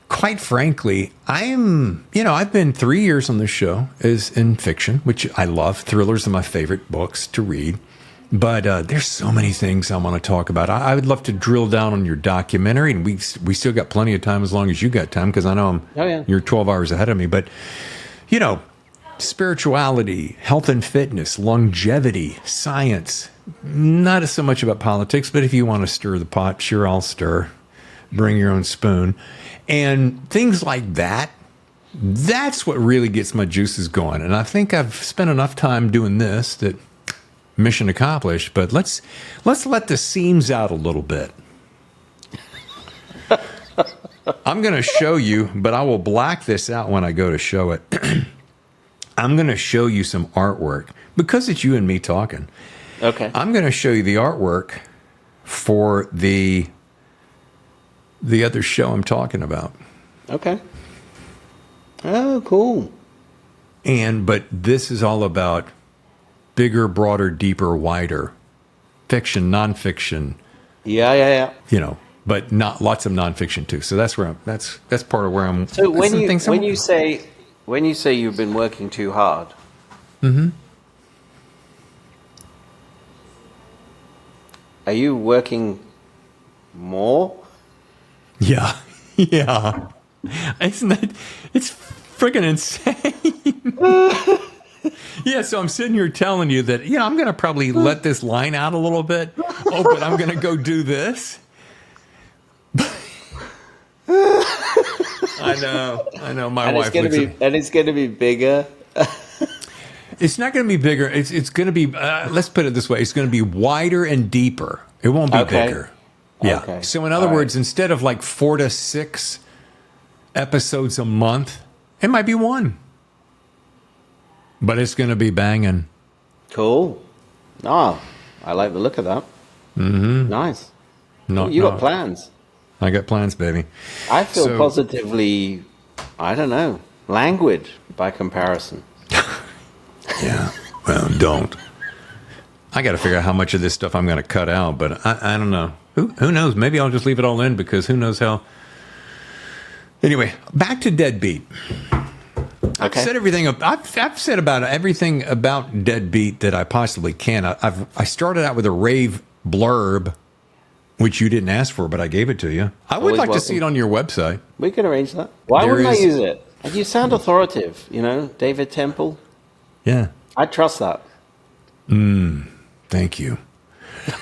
quite frankly, I've been 3 years on this show is in fiction, which I love. Thrillers are my favorite books to read. But there's so many things I want to talk about. I would love to drill down on your documentary, and we still got plenty of time as long as you got time, because I know you're 12 hours ahead of me. But, spirituality, health and fitness, longevity, science, not so much about politics, but if you want to stir the pot, sure, I'll stir. Bring your own spoon. And things like that, that's what really gets my juices going. And I think I've spent enough time doing this that... mission accomplished, but let's let the seams out a little bit. I'm going to show you, but I will black this out when I go to show it. I'm going to show you some artwork, because it's you and me talking. Okay. I'm going to show you the artwork for the other show I'm talking about. Okay. Oh, cool. But this is all about bigger, broader, deeper, wider fiction, nonfiction. Yeah. But not lots of nonfiction too. So that's where that's part of where I'm. So when you say you've been working too hard, are you working more? Yeah. It's freaking insane. Yeah, so I'm sitting here telling you that, I'm going to probably let this line out a little bit. Oh, but I'm going to go do this. I know. My wife looks and it's going to be bigger. It's not going to be bigger. It's going to be, let's put it this way. It's going to be wider and deeper. It won't be bigger. Yeah. Okay. So in other words, instead of like 4 to 6 episodes a month, it might be 1. But it's going to be banging. Cool. Oh, I like the look of that. Mm-hmm. Nice. You got plans. I got plans, baby. I feel positively, I don't know, languid by comparison. Yeah. Well, don't. I got to figure out how much of this stuff I'm going to cut out, but I don't know. Who knows? Maybe I'll just leave it all in because who knows how. Anyway, back to Deadbeat. Okay. I've said everything. I've said about everything about Deadbeat that I possibly can. I started out with a rave blurb, which you didn't ask for, but I gave it to you. I would Always like welcome. to see it on your website. We can arrange that. Why wouldn't I use it? You sound authoritative, David Temple. Yeah. I trust that. Thank you.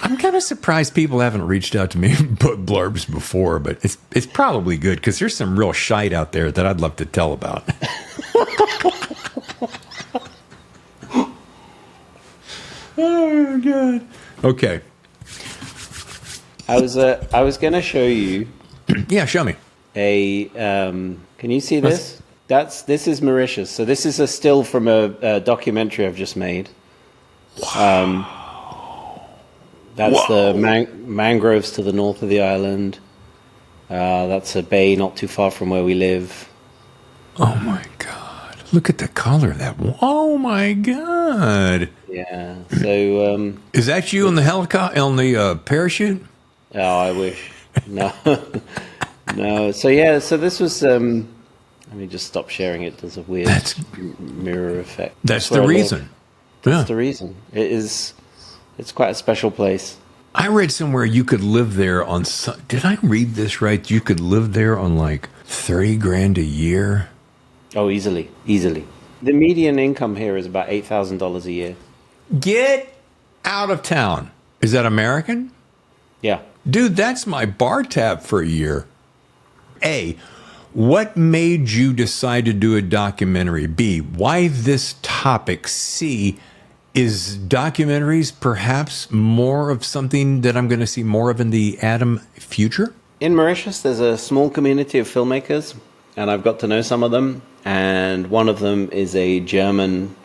I'm kind of surprised people haven't reached out to me and put blurbs before, but it's probably good because there's some real shite out there that I'd love to tell about. Oh, God. Okay. I was going to show you Yeah, show me. can you see this? This is Mauritius. So this is a still from a documentary I've just made. That's the mangroves to the north of the island. That's a bay not too far from where we live. Oh, my God. Look at the color of that. Oh, my God. Yeah. So Is that you on the helicopter, on the parachute? oh, I wish. No. No. So yeah, so this was let me just stop sharing it. There's a weird mirror effect. That's the reason. Yeah. That's the reason. It's quite a special place. I read somewhere you could live there on. Did I read this right? You could live there on like $30,000 a year. Oh, easily. The median income here is about $8,000 a year. Get out of town. Is that American? Yeah. Dude, that's my bar tab for a year. A, what made you decide to do a documentary? B, why this topic? C, is documentaries perhaps more of something that I'm going to see more of in the Adam future? In Mauritius, there's a small community of filmmakers, and I've got to know some of them. And one of them is a German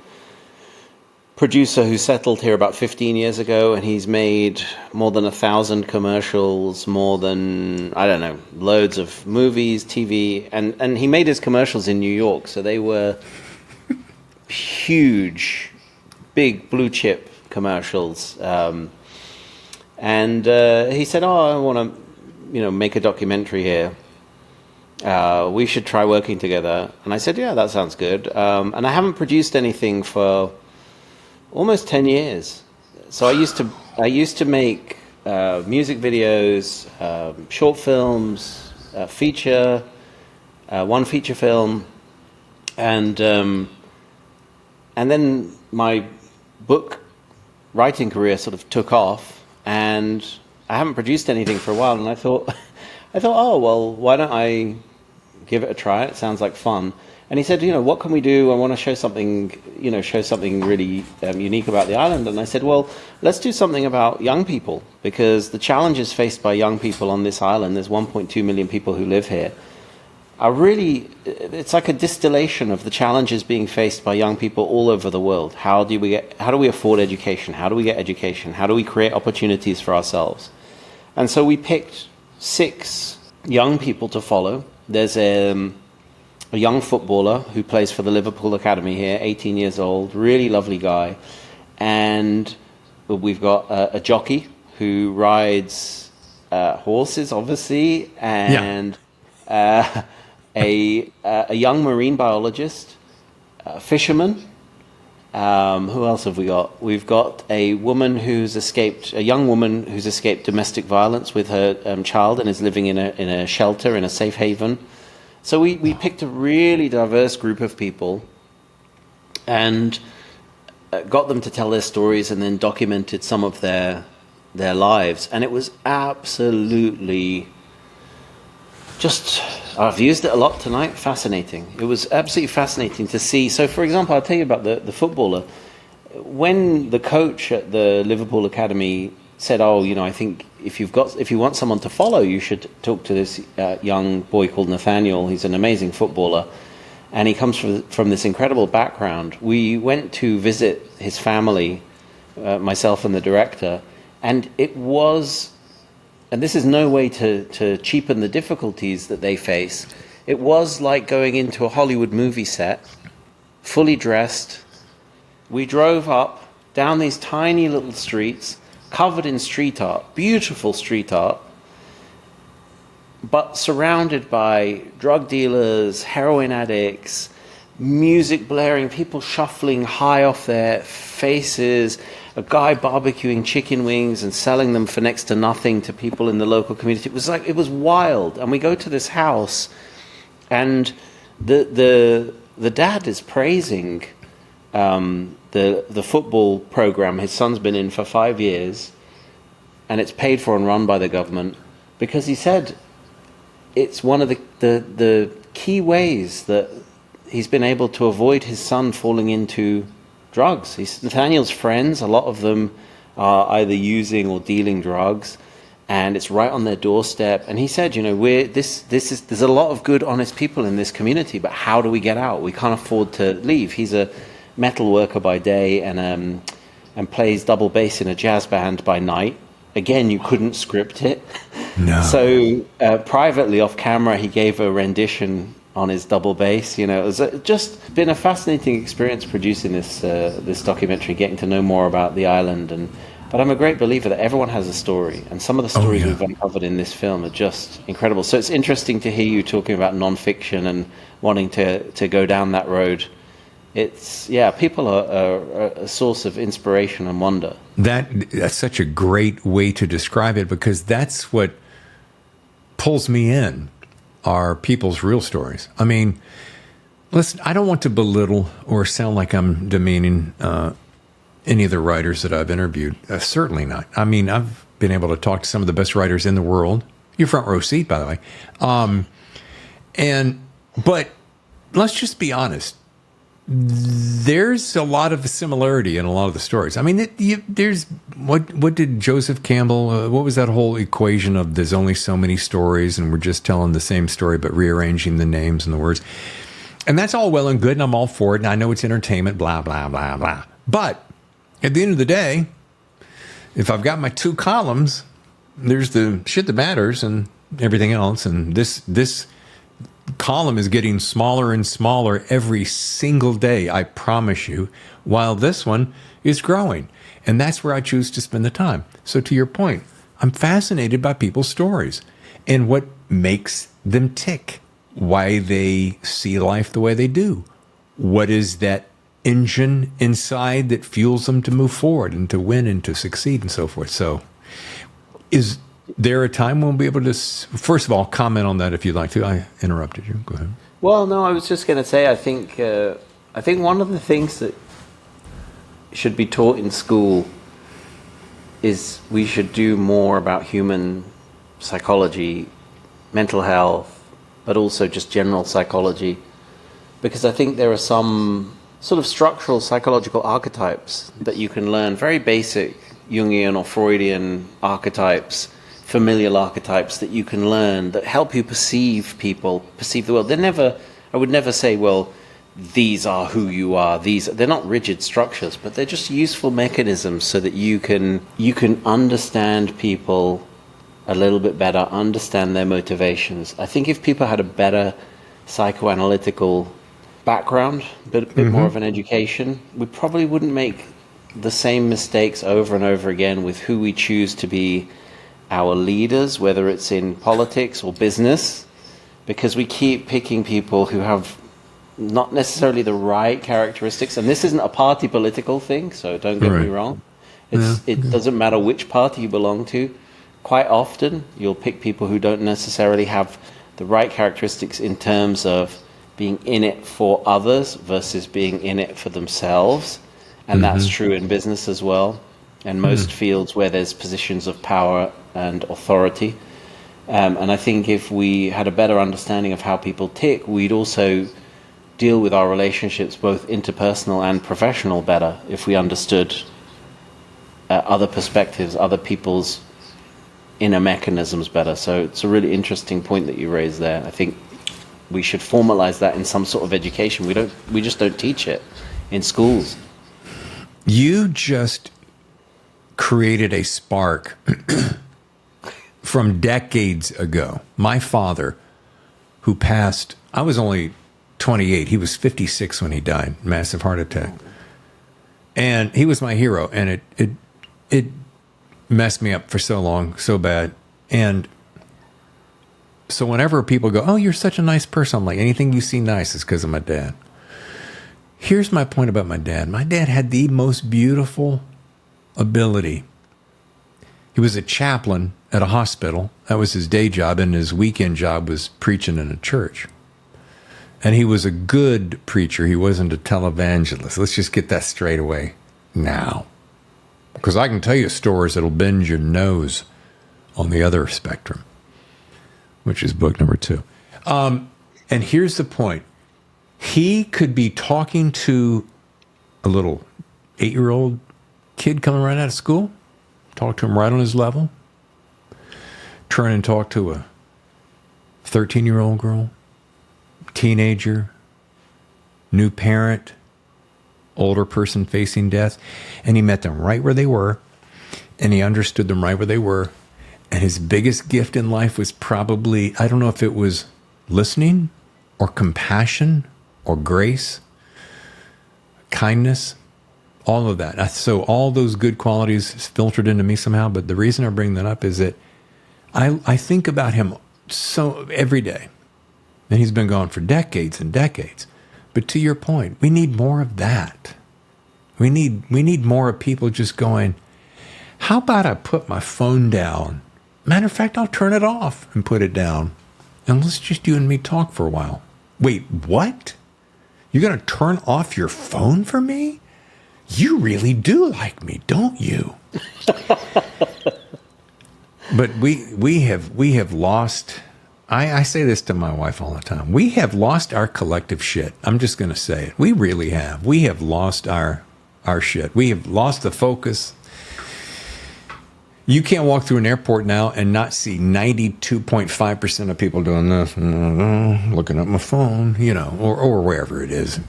producer who settled here about 15 years ago, and he's made more than 1,000 commercials, more than, I don't know, loads of movies, TV, and he made his commercials in New York, so they were huge, big blue chip commercials. And he said, I want to, make a documentary here. We should try working together. And I said, yeah, that sounds good. And I haven't produced anything for almost 10 years. So I used to make music videos, short films, one feature film, and then my book writing career sort of took off, and I haven't produced anything for a while. And I thought, oh well, why don't I give it a try? It sounds like fun. And he said, what can we do? I want to show something really unique about the island. And I said, well, let's do something about young people, because the challenges faced by young people on this island, there's 1.2 million people who live here, it's like a distillation of the challenges being faced by young people all over the world. How do we afford education? How do we get education? How do we create opportunities for ourselves? And so we picked 6 young people to follow. There's a young footballer who plays for the Liverpool Academy here, 18 years old, really lovely guy. And we've got a jockey who rides horses, obviously, and a young marine biologist, a fisherman. Who else have we got? We've got a young woman who's escaped domestic violence with her child and is living in a shelter, in a safe haven. So we picked a really diverse group of people and got them to tell their stories, and then documented some of their lives. And it was absolutely I've used it a lot tonight, fascinating. It was absolutely fascinating to see. So, for example, I'll tell you about the footballer. When the coach at the Liverpool Academy said, I think if you want someone to follow, you should talk to this young boy called Nathaniel. He's an amazing footballer, and he comes from this incredible background. We went to visit his family, myself and the director, and and this is no way to cheapen the difficulties that they face. It was like going into a Hollywood movie set, fully dressed. We drove up down these tiny little streets, covered in street art, beautiful street art, but surrounded by drug dealers, heroin addicts, music blaring, people shuffling high off their faces, a guy barbecuing chicken wings and selling them for next to nothing to people in the local community. It was wild. And we go to this house, and the dad is praising the football program his son's been in for 5 years, and it's paid for and run by the government, because he said it's one of the key ways that he's been able to avoid his son falling into drugs. Nathaniel's friends, a lot of them are either using or dealing drugs, and it's right on their doorstep. And he said, there's a lot of good, honest people in this community, but how do we get out? We can't afford to leave. He's a metal worker by day and plays double bass in a jazz band by night. Again, you couldn't script it. No. So privately, off camera, he gave a rendition on his double bass. It was just been a fascinating experience producing this documentary, getting to know more about the island. But I'm a great believer that everyone has a story, and some of the stories we've uncovered in this film are just incredible. So it's interesting to hear you talking about nonfiction and wanting to go down that road. People are a source of inspiration and wonder. That's such a great way to describe it, because that's what pulls me in, are people's real stories. I mean, listen, I don't want to belittle or sound like I'm demeaning any of the writers that I've interviewed. Certainly not. I mean, I've been able to talk to some of the best writers in the world. Your front row seat, by the way. But let's just be honest. There's a lot of similarity in a lot of the stories. I mean, there's what did Joseph Campbell? What was that whole equation of there's only so many stories and we're just telling the same story but rearranging the names and the words? And that's all well and good, and I'm all for it. And I know it's entertainment, blah blah blah blah. But at the end of the day, if I've got my two columns, there's the shit that matters and everything else, and this column is getting smaller and smaller every single day, I promise you, while this one is growing. And that's where I choose to spend the time. So to your point, I'm fascinated by people's stories and what makes them tick, why they see life the way they do. What is that engine inside that fuels them to move forward and to win and to succeed and so forth. So is there a time when we'll be able to, first of all, comment on that if you'd like to? I interrupted you. Go ahead. Well, no, I was just going to say, I think one of the things that should be taught in school is we should do more about human psychology, mental health, but also just general psychology, because I think there are some sort of structural psychological archetypes that you can learn, very basic Jungian or Freudian archetypes, familial archetypes that you can learn that help you perceive people, perceive the world. I would never say, well, these are who you are. They're not rigid structures, but they're just useful mechanisms so that you can understand people a little bit better, understand their motivations. I think if people had a better psychoanalytical background, a bit more of an education, we probably wouldn't make the same mistakes over and over again with who we choose to be our leaders, whether it's in politics or business, because we keep picking people who have not necessarily the right characteristics. And this isn't a party political thing, so don't get me wrong. It doesn't matter which party you belong to. Quite often, you'll pick people who don't necessarily have the right characteristics in terms of being in it for others versus being in it for themselves. And that's true in business as well, and most fields where there's positions of power and authority. And I think if we had a better understanding of how people tick, we'd also deal with our relationships, both interpersonal and professional, better if we understood other perspectives, other people's inner mechanisms better. So it's a really interesting point that you raised there. I think we should formalize that in some sort of education. We just don't teach it in schools. You just created a spark from decades ago. My father, who passed, I was only 28. He was 56 when he died, massive heart attack. And he was my hero. And it messed me up for so long, so bad. And so whenever people go, oh, you're such a nice person, I'm like, anything you see nice is because of my dad. Here's my point about my dad. My dad had the most beautiful ability. He was a chaplain at a hospital. That was his day job, and his weekend job was preaching in a church. And he was a good preacher. He wasn't a televangelist. Let's just get that straight away now. Because I can tell you stories that'll bend your nose on the other spectrum, which is book number 2. And here's the point. He could be talking to a little 8-year-old kid coming right out of school, talk to him right on his level, turn and talk to a 13-year-old girl, teenager, new parent, older person facing death, and he met them right where they were, and he understood them right where they were. And his biggest gift in life was probably, I don't know if it was listening or compassion or grace, kindness, all of that. So all those good qualities filtered into me somehow. But the reason I bring that up is that I think about him so every day. And he's been gone for decades and decades. But to your point, we need more of that. We need more of people just going, how about I put my phone down? Matter of fact, I'll turn it off and put it down. And let's just you and me talk for a while. Wait, what? You're going to turn off your phone for me? You really do like me, don't you? But we have lost... I say this to my wife all the time. We have lost our collective shit. I'm just going to say it. We really have. We have lost our shit. We have lost the focus. You can't walk through an airport now and not see 92.5% of people doing this, looking at my phone, or wherever it is.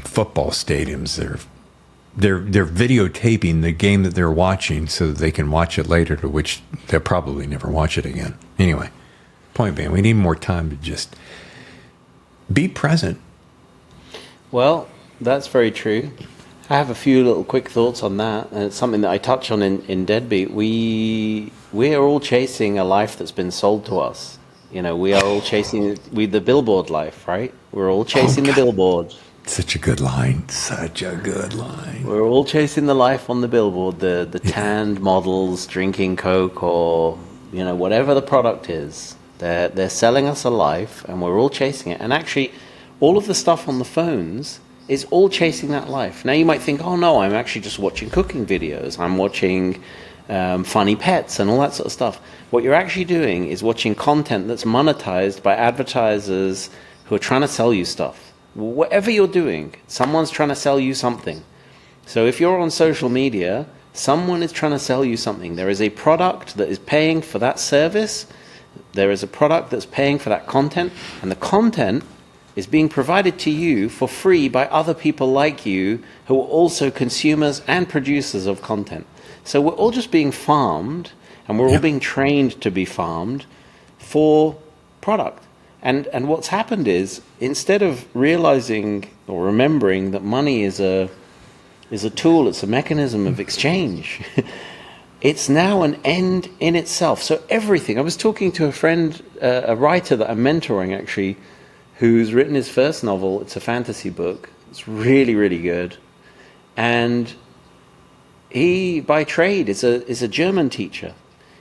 Football stadiums, they're videotaping the game that they're watching so that they can watch it later, to which they'll probably never watch it again. Anyway. Point being, we need more time to just be present. Well, that's very true. I have a few little quick thoughts on that, and it's something that I touch on in Deadbeat. We are all chasing a life that's been sold to us. We are all chasing the billboard life, right? We're all chasing the billboard. Such a good line. Such a good line. We're all chasing the life on the billboard, the tanned models drinking Coke or, whatever the product is. They're selling us a life, and we're all chasing it. And actually, all of the stuff on the phones is all chasing that life. Now, you might think, oh, no, I'm actually just watching cooking videos. I'm watching funny pets and all that sort of stuff. What you're actually doing is watching content that's monetized by advertisers who are trying to sell you stuff. Whatever you're doing, someone's trying to sell you something. So if you're on social media, someone is trying to sell you something. There is a product that is paying for that service. There is a product that's paying for that content, and the content is being provided to you for free by other people like you who are also consumers and producers of content. So we're all just being farmed, and we're all being trained to be farmed for product. And what's happened is, instead of realizing or remembering that money is a tool, it's a mechanism of exchange, it's now an end in itself. So everything. I was talking to a friend, a writer that I'm mentoring, actually, who's written his first novel. It's a fantasy book. It's really, really good. And he, by trade, is a German teacher.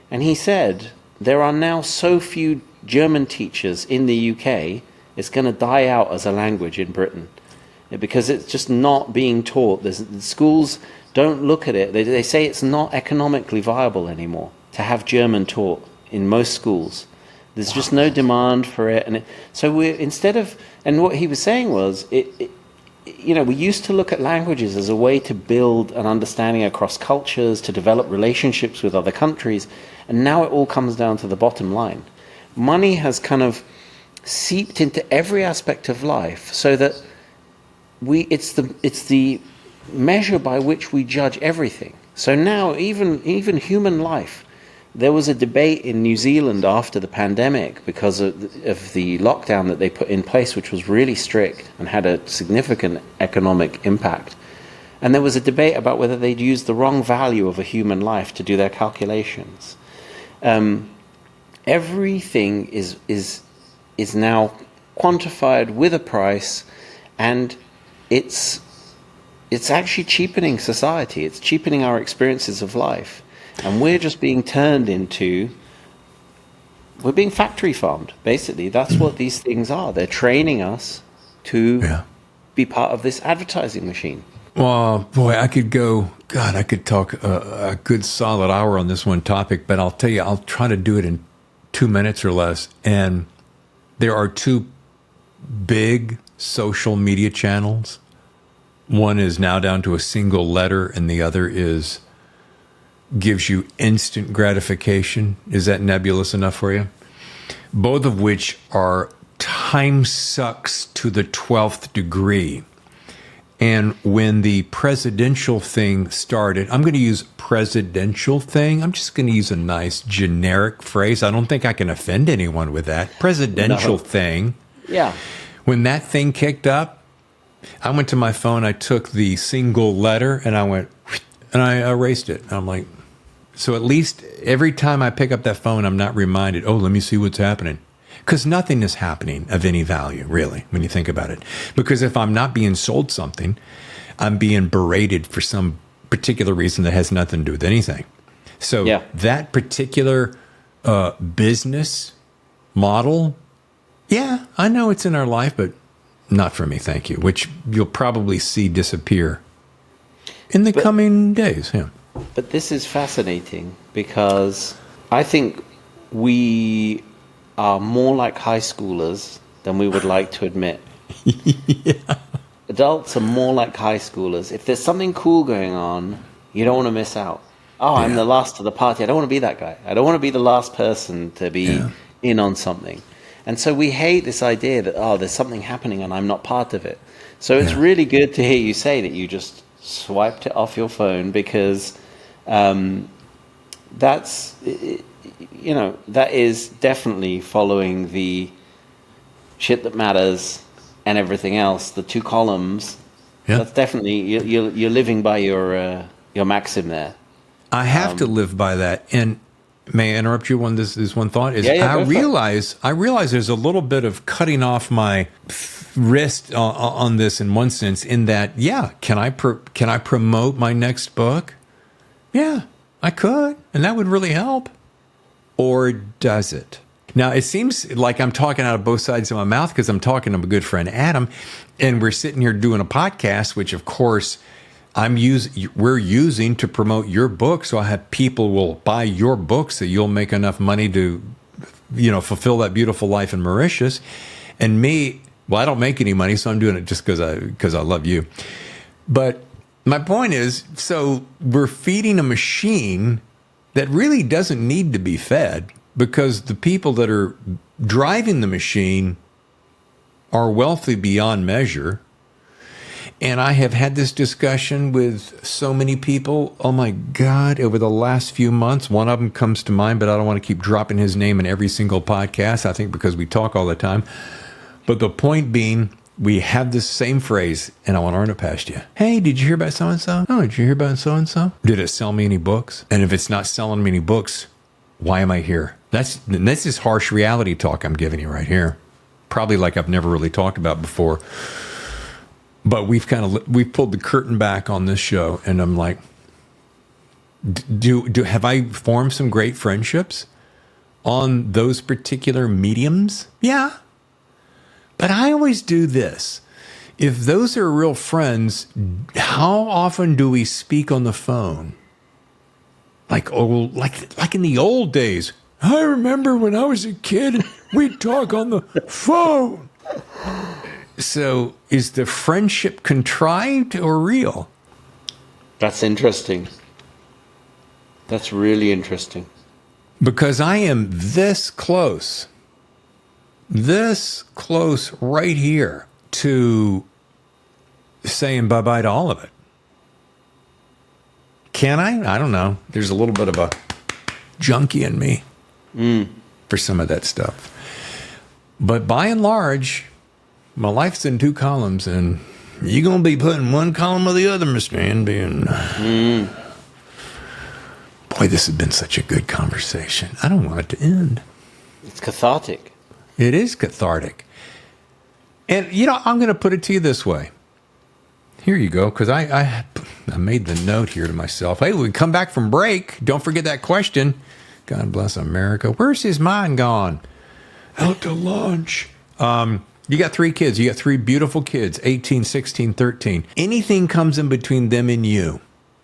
And he said, there are now so few German teachers in the UK, it's going to die out as a language in Britain. Because it's just not being taught. The schools don't look at it. They say it's not economically viable anymore to have German taught in most schools. There's just no demand for it. So we're, instead of, and what he was saying was, we used to look at languages as a way to build an understanding across cultures, to develop relationships with other countries, and now it all comes down to the bottom line. Money has kind of seeped into every aspect of life, so that it's the measure by which we judge everything. So now, even human life, there was a debate in New Zealand after the pandemic because of the lockdown that they put in place, which was really strict and had a significant economic impact. And there was a debate about whether they'd used the wrong value of a human life to do their calculations. Everything is now quantified with a price, and it's actually cheapening society. It's cheapening our experiences of life, and we're just being turned into. We're being factory farmed, basically. That's what these things are. They're training us to be part of this advertising machine. Well, boy, I could talk a good solid hour on this one topic, but I'll tell you, I'll try to do it in 2 minutes or less. And there are two big social media channels. One is now down to a single letter, and the other gives you instant gratification. Is that nebulous enough for you? Both of which are time sucks to the 12th degree. And when the presidential thing started, I'm going to use presidential thing. I'm just going to use a nice generic phrase. I don't think I can offend anyone with that. Presidential thing. Yeah. When that thing kicked up, I went to my phone, I took the single letter, and I went, and I erased it. I'm like, so at least every time I pick up that phone, I'm not reminded, oh, let me see what's happening. Because nothing is happening of any value, really, when you think about it. Because if I'm not being sold something, I'm being berated for some particular reason that has nothing to do with anything. So that particular business model, yeah, I know it's in our life, but not for me, thank you, which you'll probably see disappear in the coming days. Yeah. But this is fascinating because I think we are more like high schoolers than we would like to admit. Adults are more like high schoolers. If there's something cool going on, you don't want to miss out. Oh, I'm the last to the party. I don't want to be that guy. I don't want to be the last person to be in on something. And so we hate this idea that, oh, there's something happening and I'm not part of it. So it's really good to hear you say that you just swiped it off your phone, because that's, that is definitely following the shit that matters and everything else, the two columns. Yeah. That's definitely, you're living by your maxim there. I have to live by that. And may I interrupt you on this one thought? I realize there's a little bit of cutting off my wrist on this in one sense, in that, can I promote my next book? Yeah, I could, and that would really help. Or does it? Now, it seems like I'm talking out of both sides of my mouth, because I'm talking to my good friend Adam, and we're sitting here doing a podcast, which of course we're using to promote your book. So I have people will buy your book so you'll make enough money to, fulfill that beautiful life in Mauritius. And me, well, I don't make any money, so I'm doing it just because I love you. But my point is, so we're feeding a machine that really doesn't need to be fed, because the people that are driving the machine are wealthy beyond measure. And I have had this discussion with so many people, oh my God, over the last few months. One of them comes to mind, but I don't want to keep dropping his name in every single podcast, I think because we talk all the time. But the point being, we have this same phrase, and I want to run it past you. Hey, did you hear about so-and-so? Oh, did you hear about so-and-so? Did it sell me any books? And if it's not selling me any books, why am I here? This is harsh reality talk I'm giving you right here. Probably like I've never really talked about before. But we've pulled the curtain back on this show, and I'm like, have I formed some great friendships on those particular mediums? Yeah. But I always do this. If those are real friends, how often do we speak on the phone? Like in the old days. I remember when I was a kid, we'd talk on the phone. So is the friendship contrived or real? That's interesting. That's really interesting. Because I am this close right here to saying bye-bye to all of it. Can I? I don't know. There's a little bit of a junkie in me for some of that stuff. But by and large, my life's in two columns, and You gonna be putting one column or the other, Mr. Hamdy? And boy, this has been such a good conversation. I don't want it to end. It's cathartic. It is cathartic. And, you know, I'm going to put it to you this way. Here you go, because I made the note here to myself. Hey, we come back from break. Don't forget that question. God bless America. Where's his mind gone? Out to lunch. You got 3 kids. You got 3 beautiful kids, 18, 16, 13. Anything comes in between them and you,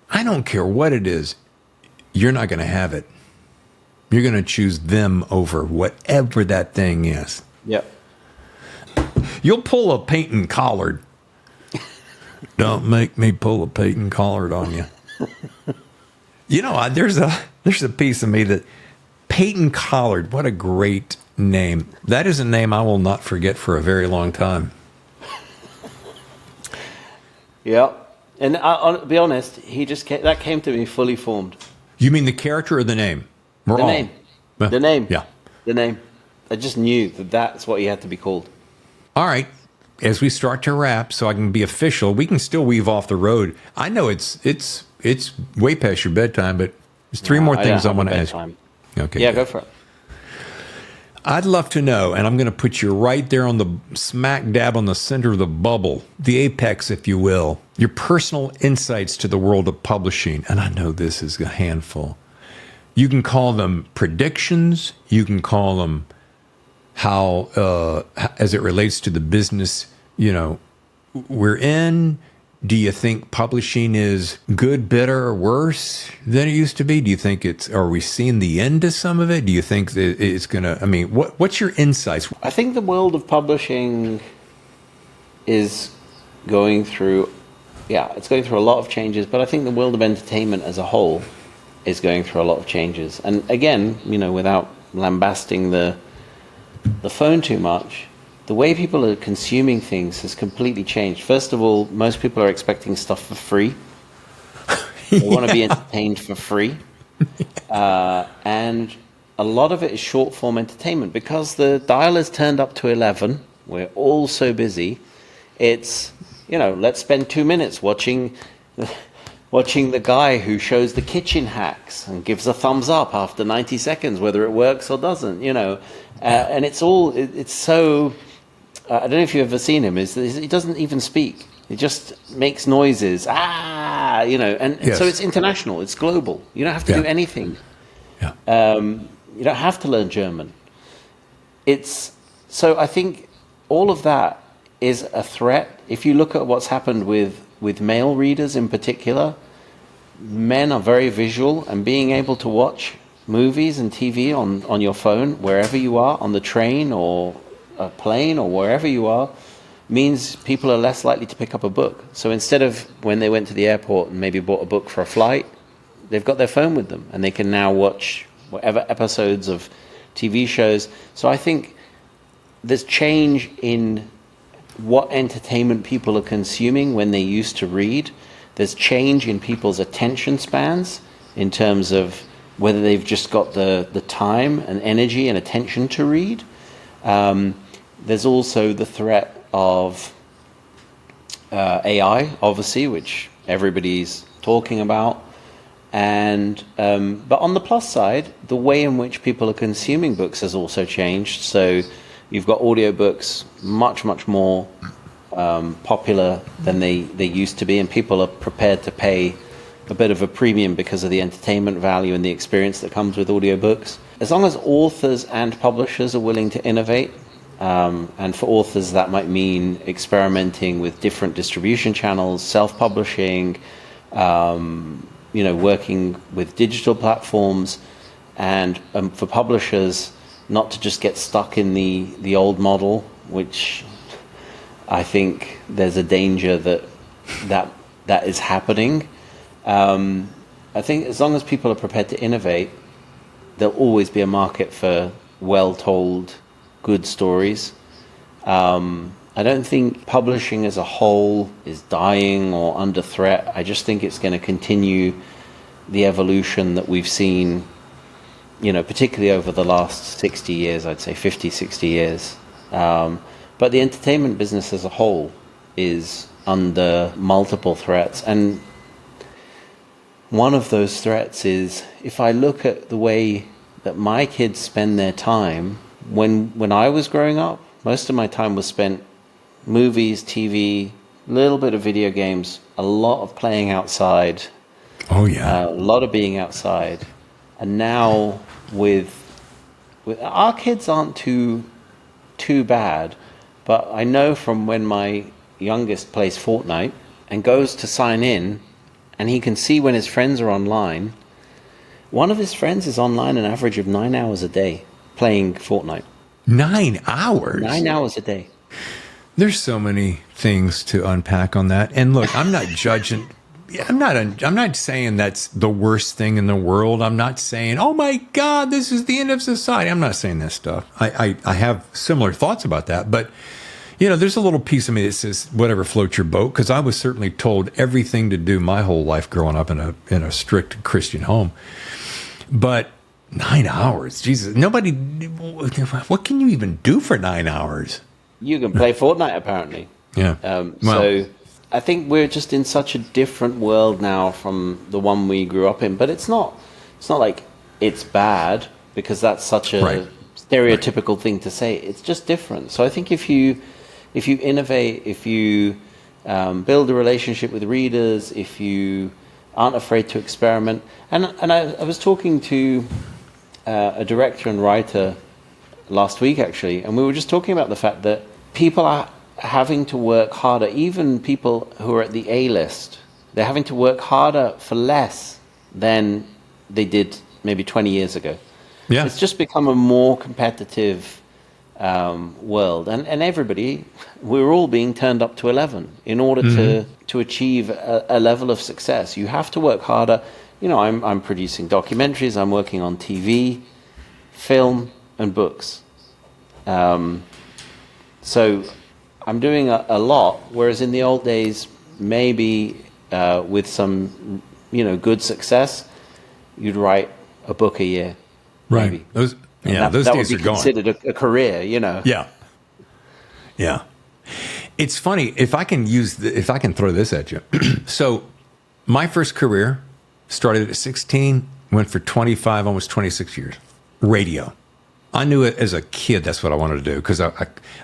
I don't care what it is, you're not going to have it. You're going to choose them over whatever that thing is. Yep. You'll pull a Peyton Collard. Don't make me pull a Peyton Collard on you. You know, there's a piece of me that Peyton Collard, what a great name. That is a name I will not forget for a very long time. Yeah. And I'll be honest, that came to me fully formed. You mean the character or the name? The name. The name. Yeah. The name. I just knew that that's what he had to be called. All right. As we start to wrap, so I can be official, we can still weave off the road. I know it's way past your bedtime, but there's 3 more things I want to ask. Okay. Yeah, go for it. I'd love to know, and I'm going to put you right there on the smack dab on the center of the bubble, the apex, if you will, your personal insights to the world of publishing. And I know this is a handful. You can call them predictions. You can call them how, as it relates to the business, you know, we're in. Do you think publishing is good, better, or worse than it used to be? Do you think are we seeing the end of some of it? Do you think that it's going to, I mean, what's your insights? I think the world of publishing is going through, it's going through a lot of changes, but I think the world of entertainment as a whole is going through a lot of changes. And again, you know, without lambasting the phone too much, the way people are consuming things has completely changed. First of all, most people are expecting stuff for free. They want to be entertained for free. And a lot of it is short form entertainment because the dial is turned up to 11. We're all so busy. It's, you know, let's spend 2 minutes watching the guy who shows the kitchen hacks and gives a thumbs up after 90 seconds, whether it works or doesn't, you know. And it's so, I don't know if you've ever seen him, he doesn't even speak. He just makes noises, you know, and yes. So it's international, it's global. You don't have to do anything. Yeah. You don't have to learn German. So I think all of that is a threat. If you look at what's happened with male readers in particular, men are very visual, and being able to watch movies and TV on your phone, wherever you are, on the train or a plane or wherever you are, means people are less likely to pick up a book. So instead of when they went to the airport and maybe bought a book for a flight, they've got their phone with them and they can now watch whatever episodes of TV shows. So I think there's change in what entertainment people are consuming when they used to read. There's change in people's attention spans in terms of whether they've just got the time and energy and attention to read. There's also the threat of AI, obviously, which everybody's talking about. And but on the plus side, the way in which people are consuming books has also changed. So you've got audiobooks much, much more popular than they used to be, and people are prepared to pay a bit of a premium because of the entertainment value and the experience that comes with audiobooks. As long as authors and publishers are willing to innovate, and for authors that might mean experimenting with different distribution channels, self-publishing, you know, working with digital platforms, and for publishers not to just get stuck in the old model, which I think there's a danger that is happening. I think as long as people are prepared to innovate, there'll always be a market for well-told, good stories. I don't think publishing as a whole is dying or under threat. I just think it's going to continue the evolution that we've seen, you know, particularly over the last 60 years, I'd say 50, 60 years. But the entertainment business as a whole is under multiple threats. And one of those threats is, if I look at the way that my kids spend their time, when I was growing up, most of my time was spent movies, TV, a little bit of video games, a lot of playing outside. Oh, yeah. A lot of being outside. And now with our kids aren't too bad, but I know from when my youngest plays Fortnite and goes to sign in, and he can see when his friends are online, one of his friends is online an average of 9 hours a day playing Fortnite. 9 hours? 9 hours a day. There's so many things to unpack on that. And look, I'm not judging. I'm not saying that's the worst thing in the world. I'm not saying, oh my God, this is the end of society. I'm not saying that stuff. I have similar thoughts about that. But, you know, there's a little piece of me that says, whatever floats your boat. Because I was certainly told everything to do my whole life growing up in a strict Christian home. But 9 hours, Jesus, nobody, what can you even do for 9 hours? You can play Fortnite, apparently. Yeah. So I think we're just in such a different world now from the one we grew up in. But it's not like it's bad, because that's such a stereotypical thing to say. It's just different. So I think if you innovate, if you build a relationship with readers, if you aren't afraid to experiment. And I was talking to a director and writer last week, actually, and we were just talking about the fact that people are having to work harder, even people who are at the A-list. They're having to work harder for less than they did maybe 20 years ago. Yeah. It's just become a more competitive world. And everybody, we're all being turned up to 11 in order to achieve a level of success. You have to work harder. You know, I'm producing documentaries, I'm working on TV, film, and books. So I'm doing a lot, whereas in the old days, maybe with some, good success, you'd write a book a year. Right. Maybe. Those days are gone. That would be considered a career, Yeah. Yeah. It's funny, if I can throw this at you. So my first career started at 16, went for 25, almost 26 years. Radio. I knew it as a kid. That's what I wanted to do, because I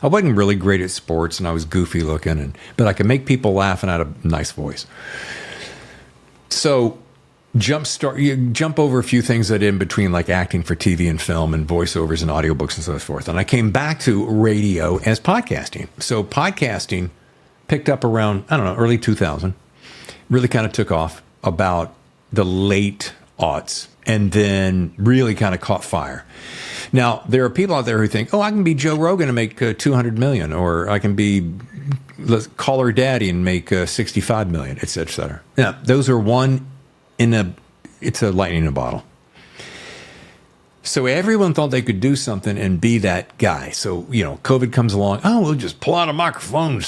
wasn't really great at sports, and I was goofy looking, but I could make people laugh and I had a nice voice. So jump over a few things I did in between, like acting for TV and film and voiceovers and audiobooks and so forth. And I came back to radio as podcasting. So podcasting picked up around, early 2000, really kind of took off about the late aughts, and then really kind of caught fire. Now, there are people out there who think, I can be Joe Rogan and make $200 million, or I can be Call Her Daddy and make $65 million, et cetera, et cetera. Yeah, those are it's a lightning in a bottle. So everyone thought they could do something and be that guy. So, COVID comes along. We'll just pull out a microphone.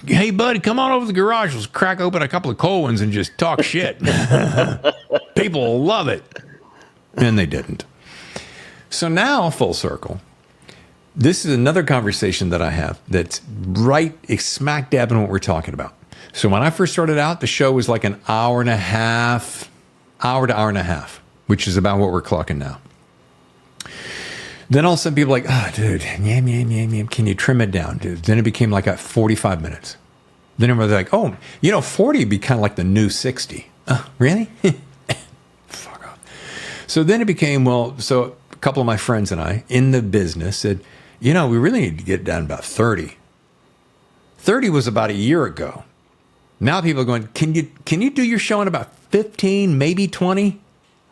Hey, buddy, come on over to the garage. Let's crack open a couple of cold ones and just talk shit. People will love it. And they didn't. So now, full circle, this is another conversation that I have that's right smack dab in what we're talking about. So when I first started out, the show was like an hour to hour and a half, which is about what we're clocking now. Then all of a sudden people are like, dude, can you trim it down, dude? Then it became like at 45 minutes. Then everybody's like, 40 would be kind of like the new 60. Really? Fuck off. So then it became, so a couple of my friends and I in the business said, we really need to get down to about 30. 30 was about a year ago. Now people are going, can you do your show in about 15, maybe 20?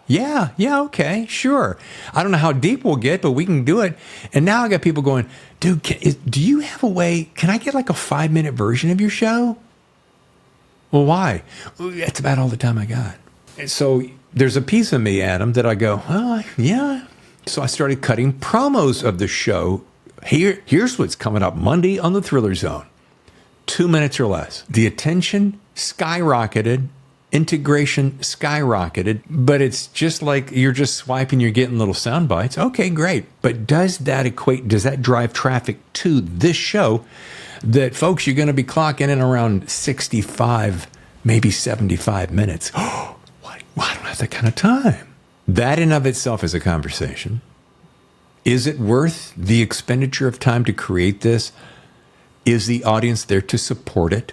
Yeah, okay, sure. I don't know how deep we'll get, but we can do it. And now I got people going, dude, do you have a way, can I get like a 5-minute version of your show? Well, why? That's about all the time I got. So there's a piece of me, Adam, that I go, yeah. So I started cutting promos of the show. Here's what's coming up Monday on the Thriller Zone. 2 minutes or less. The attention skyrocketed. Integration skyrocketed. But it's just like you're just swiping, you're getting little sound bites. Okay, great. But does that drive traffic to this show? that, folks, you're going to be clocking in around 65, maybe 75 minutes. Oh, I don't have that kind of time. That in of itself is a conversation. Is it worth the expenditure of time to create this? Is the audience there to support it?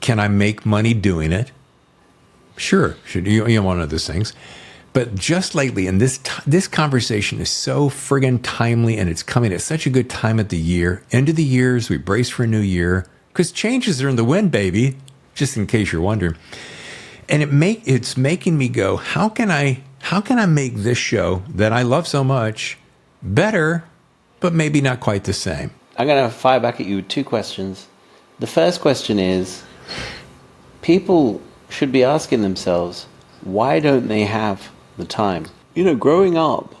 Can I make money doing it? Sure. You want one of those things. But just lately, and this conversation is so friggin' timely, and it's coming at such a good time of the year. End of the years, we brace for a new year, because changes are in the wind, baby, just in case you're wondering. And it's making me go, how can I make this show that I love so much better, but maybe not quite the same? I'm going to fire back at you with 2 questions. The first question is, people should be asking themselves, why don't they have the time? Growing up,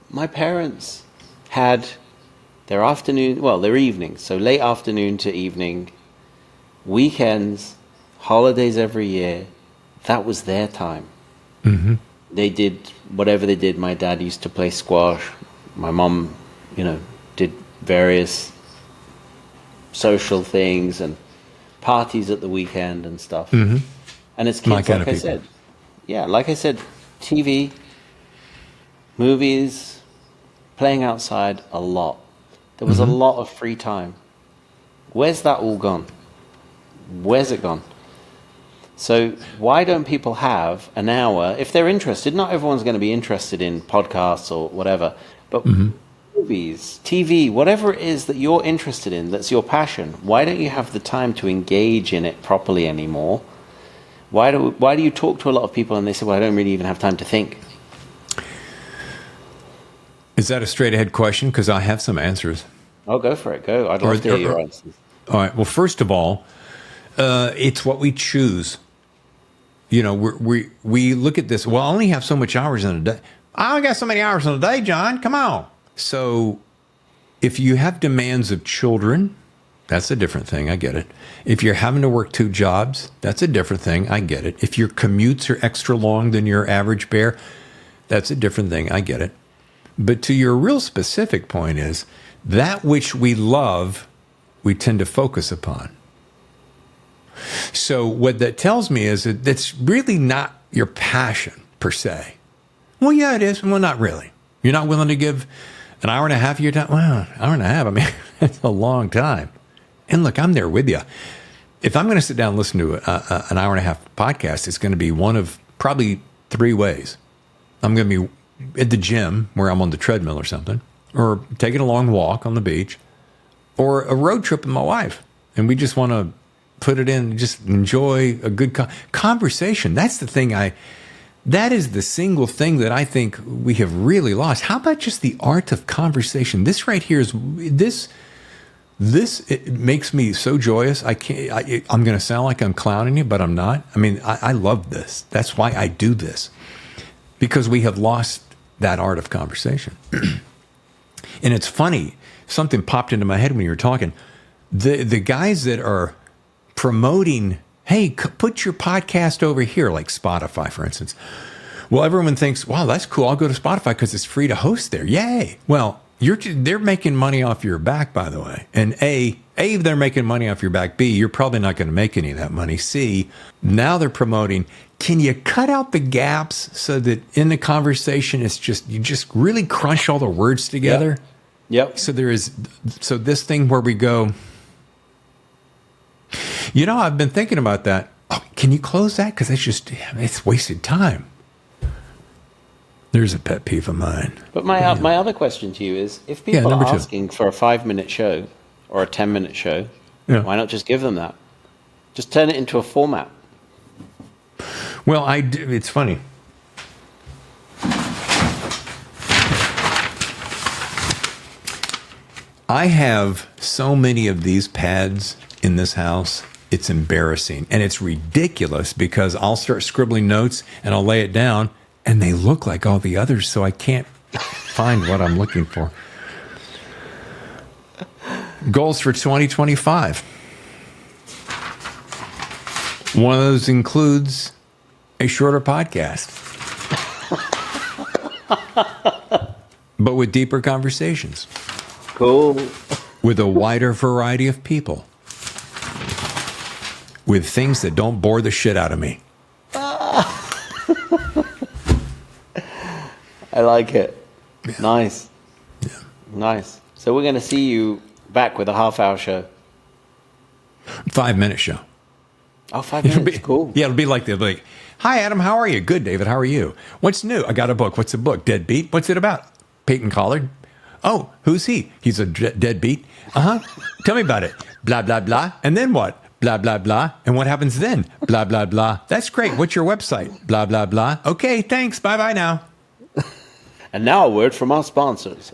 my parents had their evenings, so late afternoon to evening, weekends, holidays every year. That was their time. Mm-hmm. They did whatever they did. My dad used to play squash. My mom, did various social things and parties at the weekend and stuff. Mm-hmm. And as kids, like I said, TV, movies, playing outside a lot. There was a lot of free time. Where's that all gone? Where's it gone? So why don't people have an hour, if they're interested? Not everyone's going to be interested in podcasts or whatever, but movies, TV, whatever it is that you're interested in, that's your passion, why don't you have the time to engage in it properly anymore? Why do you talk to a lot of people and they say, well, I don't really even have time to think? Is that a straight ahead question? Because I have some answers. Oh, go for it. Go. I'd love to hear your answers. All right. Well, first of all, it's what we choose. We look at this. Well, I only have so much hours in a day. I only got so many hours in a day, John. Come on. So if you have demands of children, that's a different thing. I get it. If you're having to work 2 jobs, that's a different thing. I get it. If your commutes are extra long than your average bear, that's a different thing. I get it. But to your real specific point is, that which we love, we tend to focus upon. So what that tells me is that it's really not your passion per se. Well, yeah, it is. Well, not really. You're not willing to give an hour and a half of your time. Well, an hour and a half, I mean, that's a long time. And look, I'm there with you. If I'm going to sit down and listen to an hour and a half podcast, it's going to be one of probably 3 ways. I'm going to be at the gym where I'm on the treadmill or something, or taking a long walk on the beach, or a road trip with my wife. And we just want to put it in, just enjoy a good conversation. That's the thing that is the single thing that I think we have really lost. How about just the art of conversation? This right here is This, it makes me so joyous. I'm going to sound like I'm clowning you, but I'm not. I mean, I love this. That's why I do this, because we have lost that art of conversation. And it's funny, something popped into my head when you were talking. The guys that are promoting, hey, put your podcast over here, like Spotify, for instance. Well, everyone thinks, wow, that's cool. I'll go to Spotify because it's free to host there. Yay. Well, they're making money off your back, by the way. And A, they're making money off your back. B, you're probably not going to make any of that money. C, now they're promoting, can you cut out the gaps so that in the conversation you just really crunch all the words together? Yep. So this thing where we go, I've been thinking about that. Oh, can you close that? Because it's wasted time. There's a pet peeve of mine. But my other question to you is, if people are asking for a 5-minute show or a 10-minute show, why not just give them that? Just turn it into a format. Well, it's funny. I have so many of these pads in this house. It's embarrassing. And it's ridiculous because I'll start scribbling notes and I'll lay it down, and they look like all the others, so I can't find what I'm looking for. Goals for 2025. One of those includes a shorter podcast, but with deeper conversations. Cool. with a wider variety of people, with things that don't bore the shit out of me. I like it. Yeah. Nice. Yeah. Nice. So we're going to see you back with a half-hour show. 5-minute show. Oh, 5 minutes. Cool. Yeah, it'll be like hi, Adam, how are you? Good, David, how are you? What's new? I got a book. What's the book? Deadbeat. What's it about? Peyton Collard. Oh, who's he? He's a deadbeat. Uh-huh. Tell me about it. Blah, blah, blah. And then what? Blah, blah, blah. And what happens then? Blah, blah, blah. That's great. What's your website? Blah, blah, blah. Okay, thanks. Bye-bye now. And now a word from our sponsors.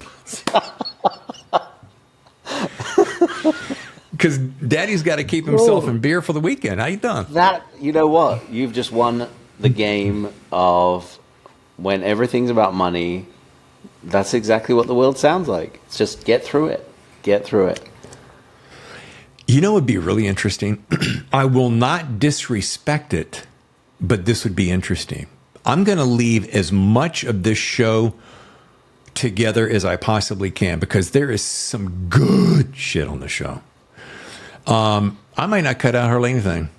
Because Daddy's got to keep himself in beer for the weekend. How you doing? You know what? You've just won the game of when everything's about money. That's exactly what the world sounds like. It's just get through it. Get through it. You know what would be really interesting? I will not disrespect it, but this would be interesting. I'm going to leave as much of this show together as I possibly can because there is some good shit on the show. I might not cut out hardly anything.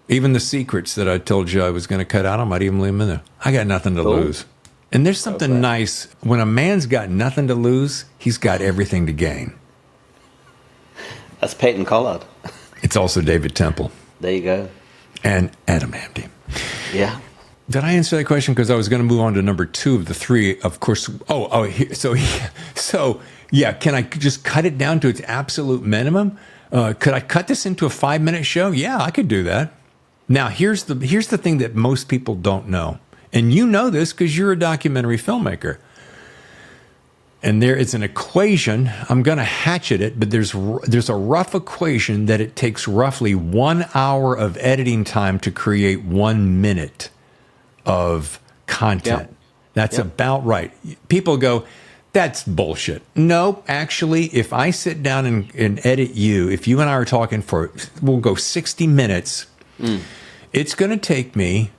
Even the secrets that I told you I was going to cut out, I might even leave them in there. I got nothing to lose. And there's something nice. When a man's got nothing to lose, he's got everything to gain. That's Peyton Collard. It's also David Temple. There you go. And Adam Hamdy. Yeah. Did I answer that question? Because I was going to move on to number 2 of the 3. Of course. So yeah. Can I just cut it down to its absolute minimum? Could I cut this into a 5-minute show? Yeah, I could do that. Now, here's the thing that most people don't know. And you know this because you're a documentary filmmaker. And there is an equation. I'm going to hatchet it, but there's a rough equation that it takes roughly 1 hour of editing time to create 1 minute of content. Yep. That's about right. People go, that's bullshit. No, actually, if I sit down and edit you, if you and I are talking we'll go 60 minutes, it's going to take me,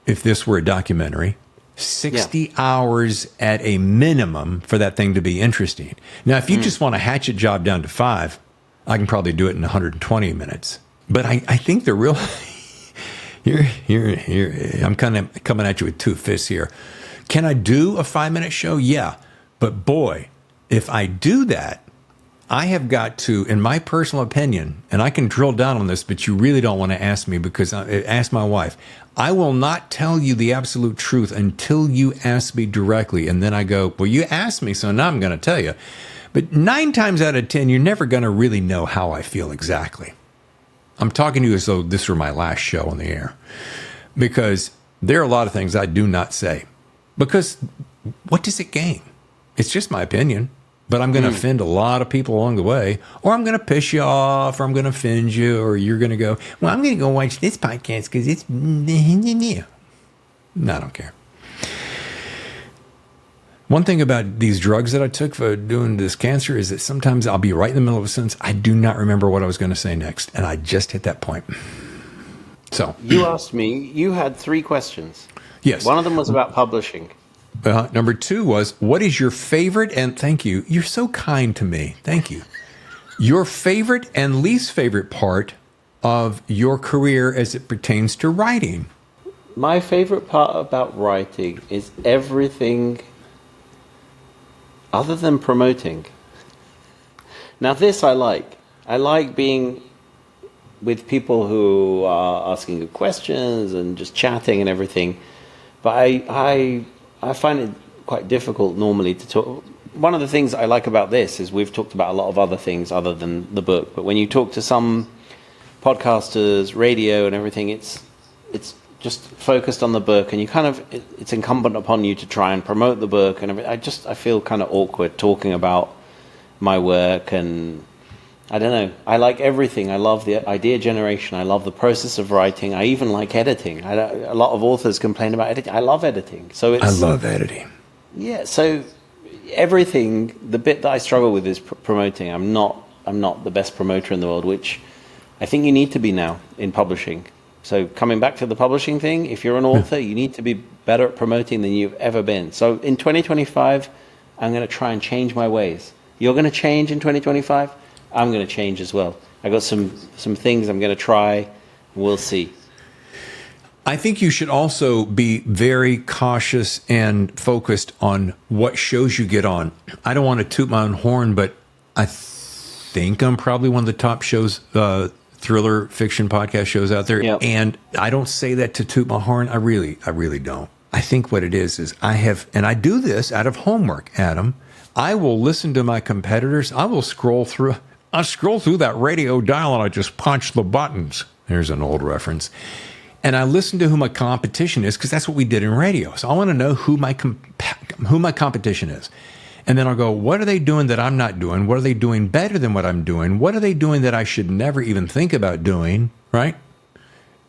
if this were a documentary, 60 hours at a minimum for that thing to be interesting. Now, if you just want a hatchet job down to 5, I can probably do it in 120 minutes. But I think the real... I'm kind of coming at you with 2 fists here. Can I do a 5-minute show? Yeah. But boy, if I do that, I have got to, in my personal opinion, and I can drill down on this, but you really don't want to ask me because ask my wife. I will not tell you the absolute truth until you ask me directly. And then I go, well, you asked me, so now I'm going to tell you. But 9 times out of 10, you're never going to really know how I feel exactly. I'm talking to you as though this were my last show on the air. Because there are a lot of things I do not say. Because what does it gain? It's just my opinion. But I'm going to offend a lot of people along the way. Or I'm going to piss you off, or I'm going to offend you, or you're going to go, well, I'm going to go watch this podcast because it's... No, I don't care. One thing about these drugs that I took for doing this cancer is that sometimes I'll be right in the middle of a sentence. I do not remember what I was going to say next. And I just hit that point. So. You asked me, you had 3 questions. Yes. One of them was about publishing. Number 2 was, what is your favorite, and thank you. You're so kind to me. Thank you. Your favorite and least favorite part of your career as it pertains to writing. My favorite part about writing is everything other than promoting. Now this I like. I like being with people who are asking good questions and just chatting and everything. But I find it quite difficult normally to talk. One of the things I like about this is we've talked about a lot of other things other than the book. But when you talk to some podcasters, radio and everything, it's just focused on the book, and you kind of, it's incumbent upon you to try and promote the book and everything. I feel kind of awkward talking about my work, and I don't know. I like everything. I love the idea generation. I love the process of writing. I even like editing. A lot of authors complain about editing. I love editing. I love editing. Yeah. So everything, the bit that I struggle with is promoting. I'm not the best promoter in the world, which I think you need to be now in publishing. So coming back to the publishing thing, if you're an author, you need to be better at promoting than you've ever been. So in 2025, I'm going to try and change my ways. You're going to change in 2025. I'm going to change as well. I got some things I'm going to try. We'll see. I think you should also be very cautious and focused on what shows you get on. I don't want to toot my own horn, but I think I'm probably one of the top shows, thriller fiction podcast shows out there. Yep. And I don't say that to toot my horn. I really don't. I think what it is I do this out of homework, Adam. I will listen to my competitors. I scroll through that radio dial and I just punch the buttons. There's an old reference. And I listen to who my competition is, because that's what we did in radio. So I want to know who my competition is. And then I'll go, what are they doing that I'm not doing? What are they doing better than what I'm doing? What are they doing that I should never even think about doing, right?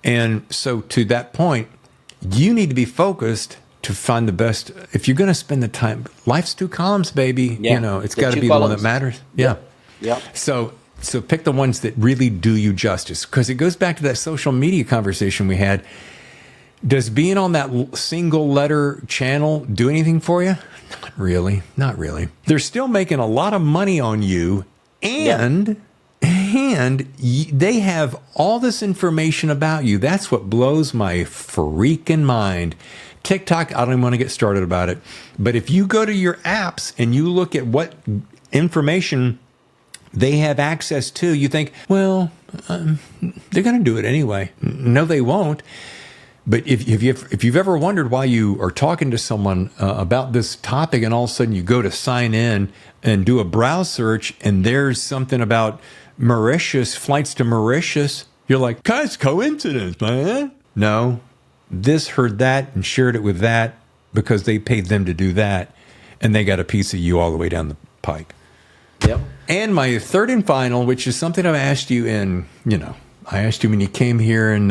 And so to that point, you need to be focused to find the best. If you're going to spend the time, life's 2 columns, baby. Yeah. It's got to be the one that matters. Yeah. Yeah. So pick the ones that really do you justice, because it goes back to that social media conversation we had. Does being on that single letter channel do anything for you? Not really. They're still making a lot of money on you, and they have all this information about you. That's what blows my freaking mind. TikTok, I don't even want to get started about it. But if you go to your apps and you look at what information they have access to, you think, well, they're going to do it anyway. No, they won't. But if you've ever wondered why you are talking to someone about this topic, and all of a sudden you go to sign in and do a browse search, and there's something about Mauritius, flights to Mauritius, you're like, guys, coincidence, man. No, this heard that and shared it with that because they paid them to do that, and they got a piece of you all the way down the pike. Yep. And my third and final, which is something I've asked you I asked you when you came here in,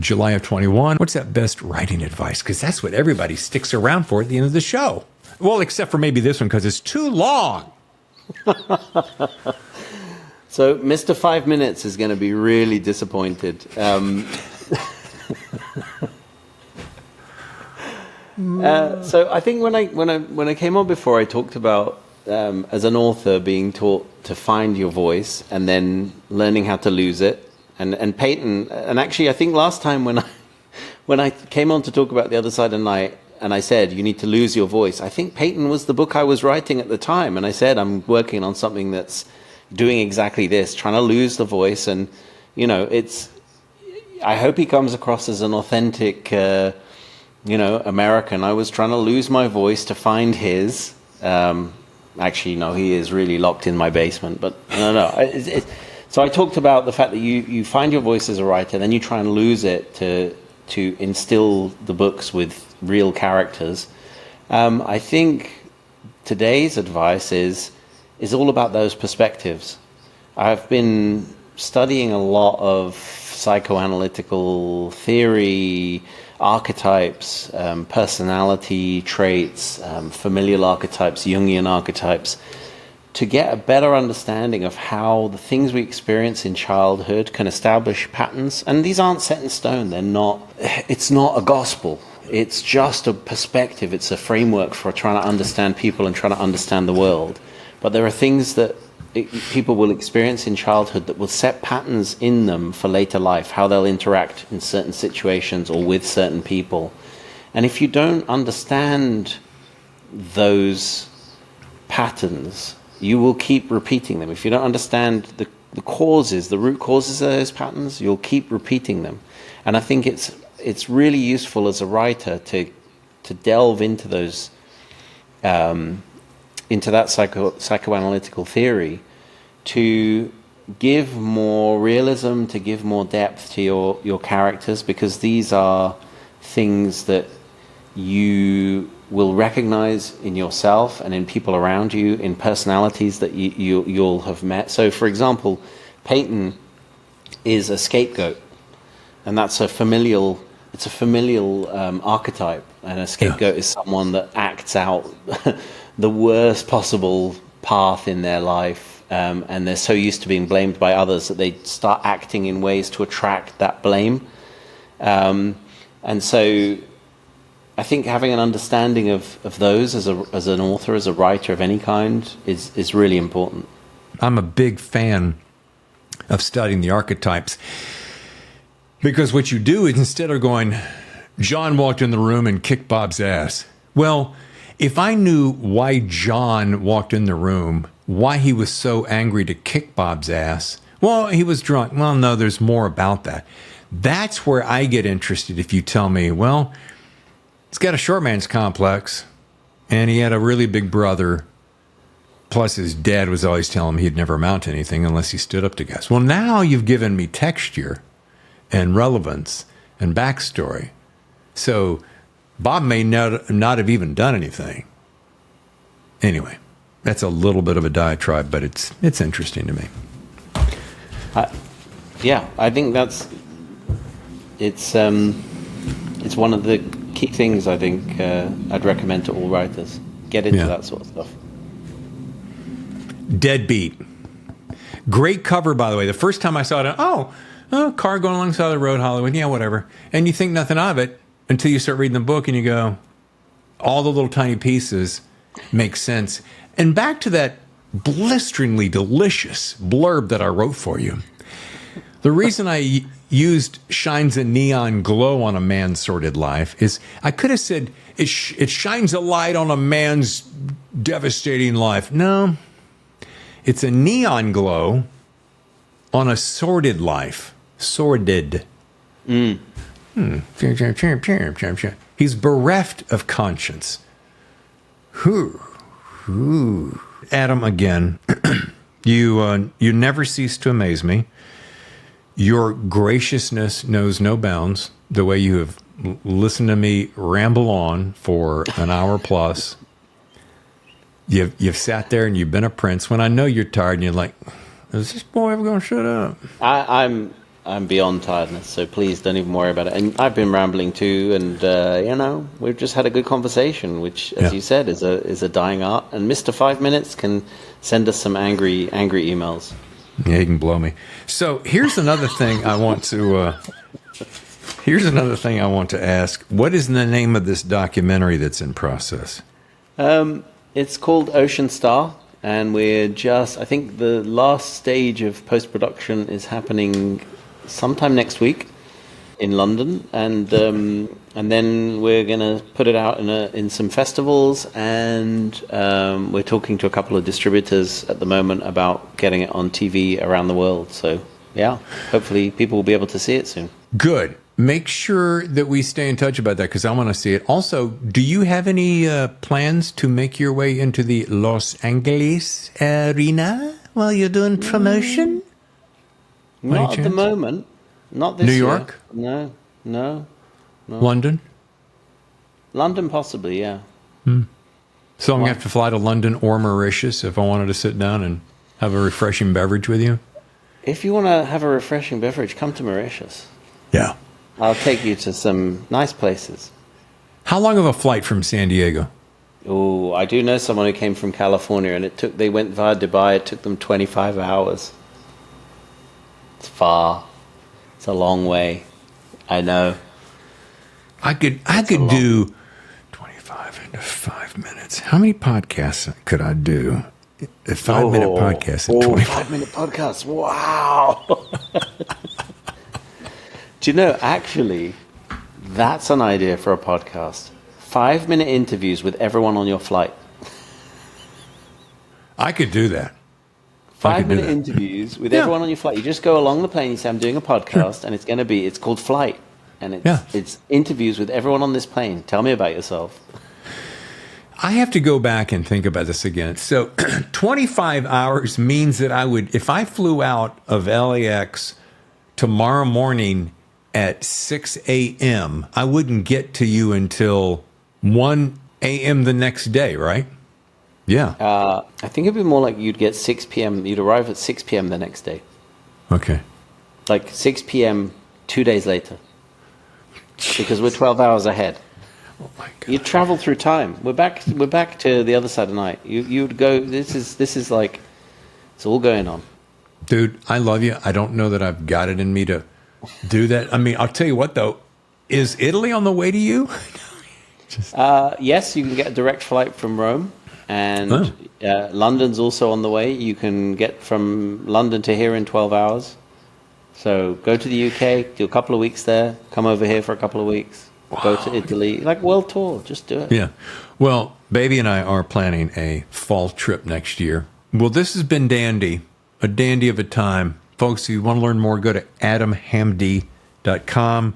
July of 21. What's that best writing advice? Because that's what everybody sticks around for at the end of the show. Well, except for maybe this one, because it's too long. So Mr. 5 Minutes is going to be really disappointed. So I think when I came on before, I talked about as an author being taught to find your voice and then learning how to lose it. And Peyton, and actually I think last time when I came on to talk about The Other Side of Night, and I said you need to lose your voice, I think Peyton was the book I was writing at the time, and I said I'm working on something that's doing exactly this, trying to lose the voice. And I hope he comes across as an authentic American. I was trying to lose my voice to find his. Actually, no, he is really locked in my basement. But no. So I talked about the fact that you find your voice as a writer, then you try and lose it to instill the books with real characters. I think today's advice is all about those perspectives. I've been studying a lot of psychoanalytical theory, archetypes, personality traits, familial archetypes, Jungian archetypes, to get a better understanding of how the things we experience in childhood can establish patterns. And these aren't set in stone. It's not a gospel. It's just a perspective. It's a framework for trying to understand people and trying to understand the world. But there are things that people will experience in childhood that will set patterns in them for later life, how they'll interact in certain situations or with certain people. And if you don't understand those patterns, you will keep repeating them. If you don't understand the root causes of those patterns, you'll keep repeating them. And I think it's really useful as a writer to delve into those into that psychoanalytical theory, to give more realism, to give more depth to your characters, because these are things that you will recognize in yourself and in people around you, in personalities that you'll have met. So, for example, Peyton is a scapegoat, and that's a familial archetype, and a scapegoat is someone that acts out the worst possible path in their life, and they're so used to being blamed by others that they start acting in ways to attract that blame. And so I think having an understanding of those as an author, as a writer of any kind, is really important. I'm a big fan of studying the archetypes, because what you do is, instead of going, John walked in the room and kicked Bob's ass. Well, if I knew why John walked in the room, why he was so angry to kick Bob's ass, well, he was drunk. Well, no, there's more about that. That's where I get interested. If you tell me, well, he's got a short man's complex, and he had a really big brother, plus his dad was always telling him he'd never amount to anything unless he stood up to guys. Well, now you've given me texture and relevance and backstory. So Bob may not have even done anything. Anyway, that's a little bit of a diatribe, but it's interesting to me. Yeah, I think it's one of the key things I think I'd recommend to all writers. Get into that sort of stuff. Deadbeat. Great cover, by the way. The first time I saw it, car going alongside the road, Hollywood, yeah, whatever. And you think nothing of it until you start reading the book and you go, all the little tiny pieces make sense. And back to that blisteringly delicious blurb that I wrote for you. The reason I used shines a neon glow on a man's sordid life is I could have said it shines a light on a man's devastating life. No, it's a neon glow on a sordid life. Sordid. He's bereft of conscience. Adam, again, you never cease to amaze me. Your graciousness knows no bounds. The way you have listened to me ramble on for an hour plus. You've sat there and you've been a prince. When I know you're tired and you're like, is this boy ever going to shut up? I'm beyond tiredness, so please don't even worry about it. And I've been rambling too, and we've just had a good conversation, which, as you said, is a dying art. And Mr. 5 Minutes can send us some angry emails. Yeah, he can blow me. So here's another thing I want to. Ask. What is the name of this documentary that's in process? It's called Ocean Star, and I think the last stage of post-production is happening sometime next week in London, and then we're going to put it out in some festivals, and we're talking to a couple of distributors at the moment about getting it on TV around the world. So, yeah, hopefully people will be able to see it soon. Good. Make sure that we stay in touch about that, because I want to see it. Also, do you have any plans to make your way into the Los Angeles arena while you're doing promotion? Not at the moment. Not this year. New York? No. London? London, possibly, yeah. So I'm going to have to fly to London or Mauritius if I wanted to sit down and have a refreshing beverage with you? If you want to have a refreshing beverage, come to Mauritius. Yeah. I'll take you to some nice places. How long of a flight from San Diego? Oh, I do know someone who came from California, and they went via Dubai. It took them 25 hours. It's far. It's a long way. I know. I could do 25 into 5 minutes. How many podcasts could I do? A 5-minute podcast in 25 5-minute podcast. Wow. Do you know, actually, that's an idea for a podcast. 5-minute interviews with everyone on your flight. I could do that. 5-minute interviews with everyone on your flight. You just go along the plane, you say, I'm doing a podcast, and it's called Flight. And it's interviews with everyone on this plane. Tell me about yourself. I have to go back and think about this again. So 25 hours means that if I flew out of LAX tomorrow morning at 6 a.m., I wouldn't get to you until 1 a.m. the next day, right? Yeah. I think it'd be more like you'd get 6 p.m. You'd arrive at 6 p.m. the next day. Okay. Like 6 p.m. 2 days later. Because we're 12 hours ahead. Oh my God. You travel through time. We're back to the other side of night. You'd go. This is like it's all going on. Dude, I love you. I don't know that I've got it in me to do that. I mean, I'll tell you what though. Is Italy on the way to you? Yes, you can get a direct flight from Rome, And London's also on the way. You can get from London to here in 12 hours. So go to the UK, do a couple of weeks there, come over here for a couple of weeks, go to Italy, like world tour, just do it. Yeah. Well, Baby and I are planning a fall trip next year. Well, this has been Dandy, a dandy of a time. Folks, if you want to learn more, go to adamhamdy.com.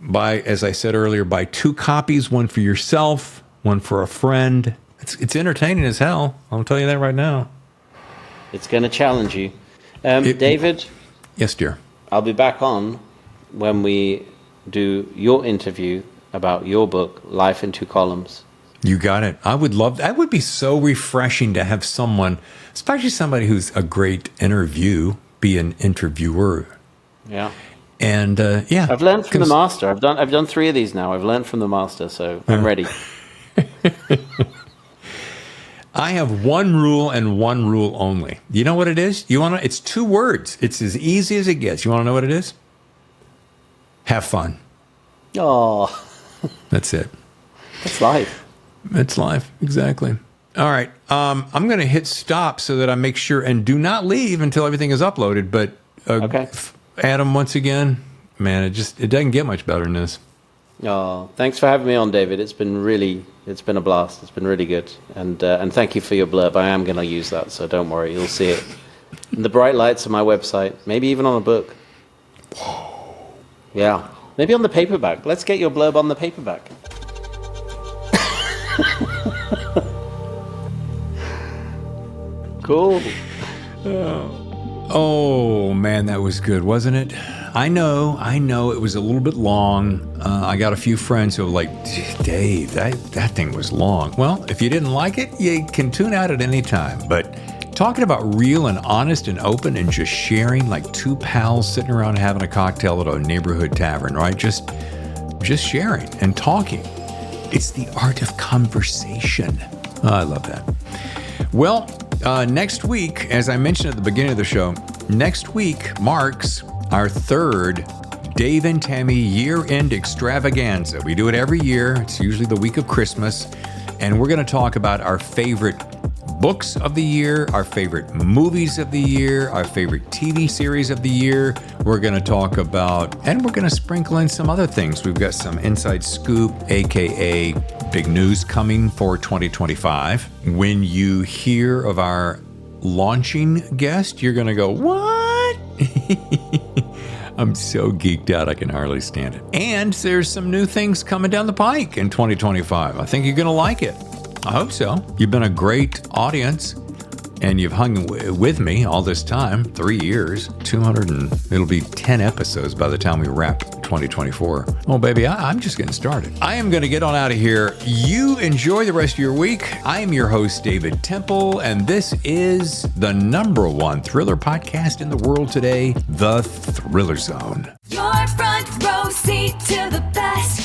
Buy, as I said earlier, buy 2 copies, one for yourself, one for a friend. It's entertaining as hell. I'll tell you that right now. It's going to challenge you. David? Yes, dear. I'll be back on when we do your interview about your book, Life in 2 Columns. You got it. I would love that. Would be so refreshing to have someone, especially somebody who's a great interview, be an interviewer. Yeah. And yeah. I've learned from the master. I've done 3 of these now. I've learned from the master, so I'm ready. I have one rule and one rule only. You know what it is? It's 2 words. It's as easy as it gets. You want to know what it is? Have fun. Oh. That's it. That's life. It's life. Exactly. All right. I'm going to hit stop so that I make sure and do not leave until everything is uploaded. But okay. Adam, once again, man, it doesn't get much better than this. Oh, thanks for having me on, David. It's been a blast. It's been really good. And thank you for your blurb. I am going to use that, so don't worry. You'll see it in the bright lights of my website, maybe even on a book. Whoa. Yeah. Maybe on the paperback. Let's get your blurb on the paperback. Cool. Oh, man, that was good, wasn't it? I know it was a little bit long. I got a few friends who were like, Dave, that thing was long. Well, if you didn't like it, you can tune out at any time. But talking about real and honest and open and just sharing like 2 pals sitting around having a cocktail at a neighborhood tavern, right? Just sharing and talking. It's the art of conversation. Oh, I love that. Well, next week, as I mentioned at the beginning of the show, next week marks our 3rd Dave and Tammy year-end extravaganza. We do it every year. It's usually the week of Christmas. And we're going to talk about our favorite books of the year, our favorite movies of the year, our favorite TV series of the year. We're going to talk about, and we're going to sprinkle in some other things. We've got some inside scoop, aka big news coming for 2025. When you hear of our launching guest, you're going to go, what? I'm so geeked out, I can hardly stand it. And there's some new things coming down the pike in 2025. I think you're going to like it. I hope so. You've been a great audience, and you've hung with me all this time, 3 years, it'll be 10 episodes by the time we wrap 2024. Oh, baby, I'm just getting started. I am going to get on out of here. You enjoy the rest of your week. I am your host, David Temple, and this is the #1 thriller podcast in the world today, The Thriller Zone. Your front row seat to the best.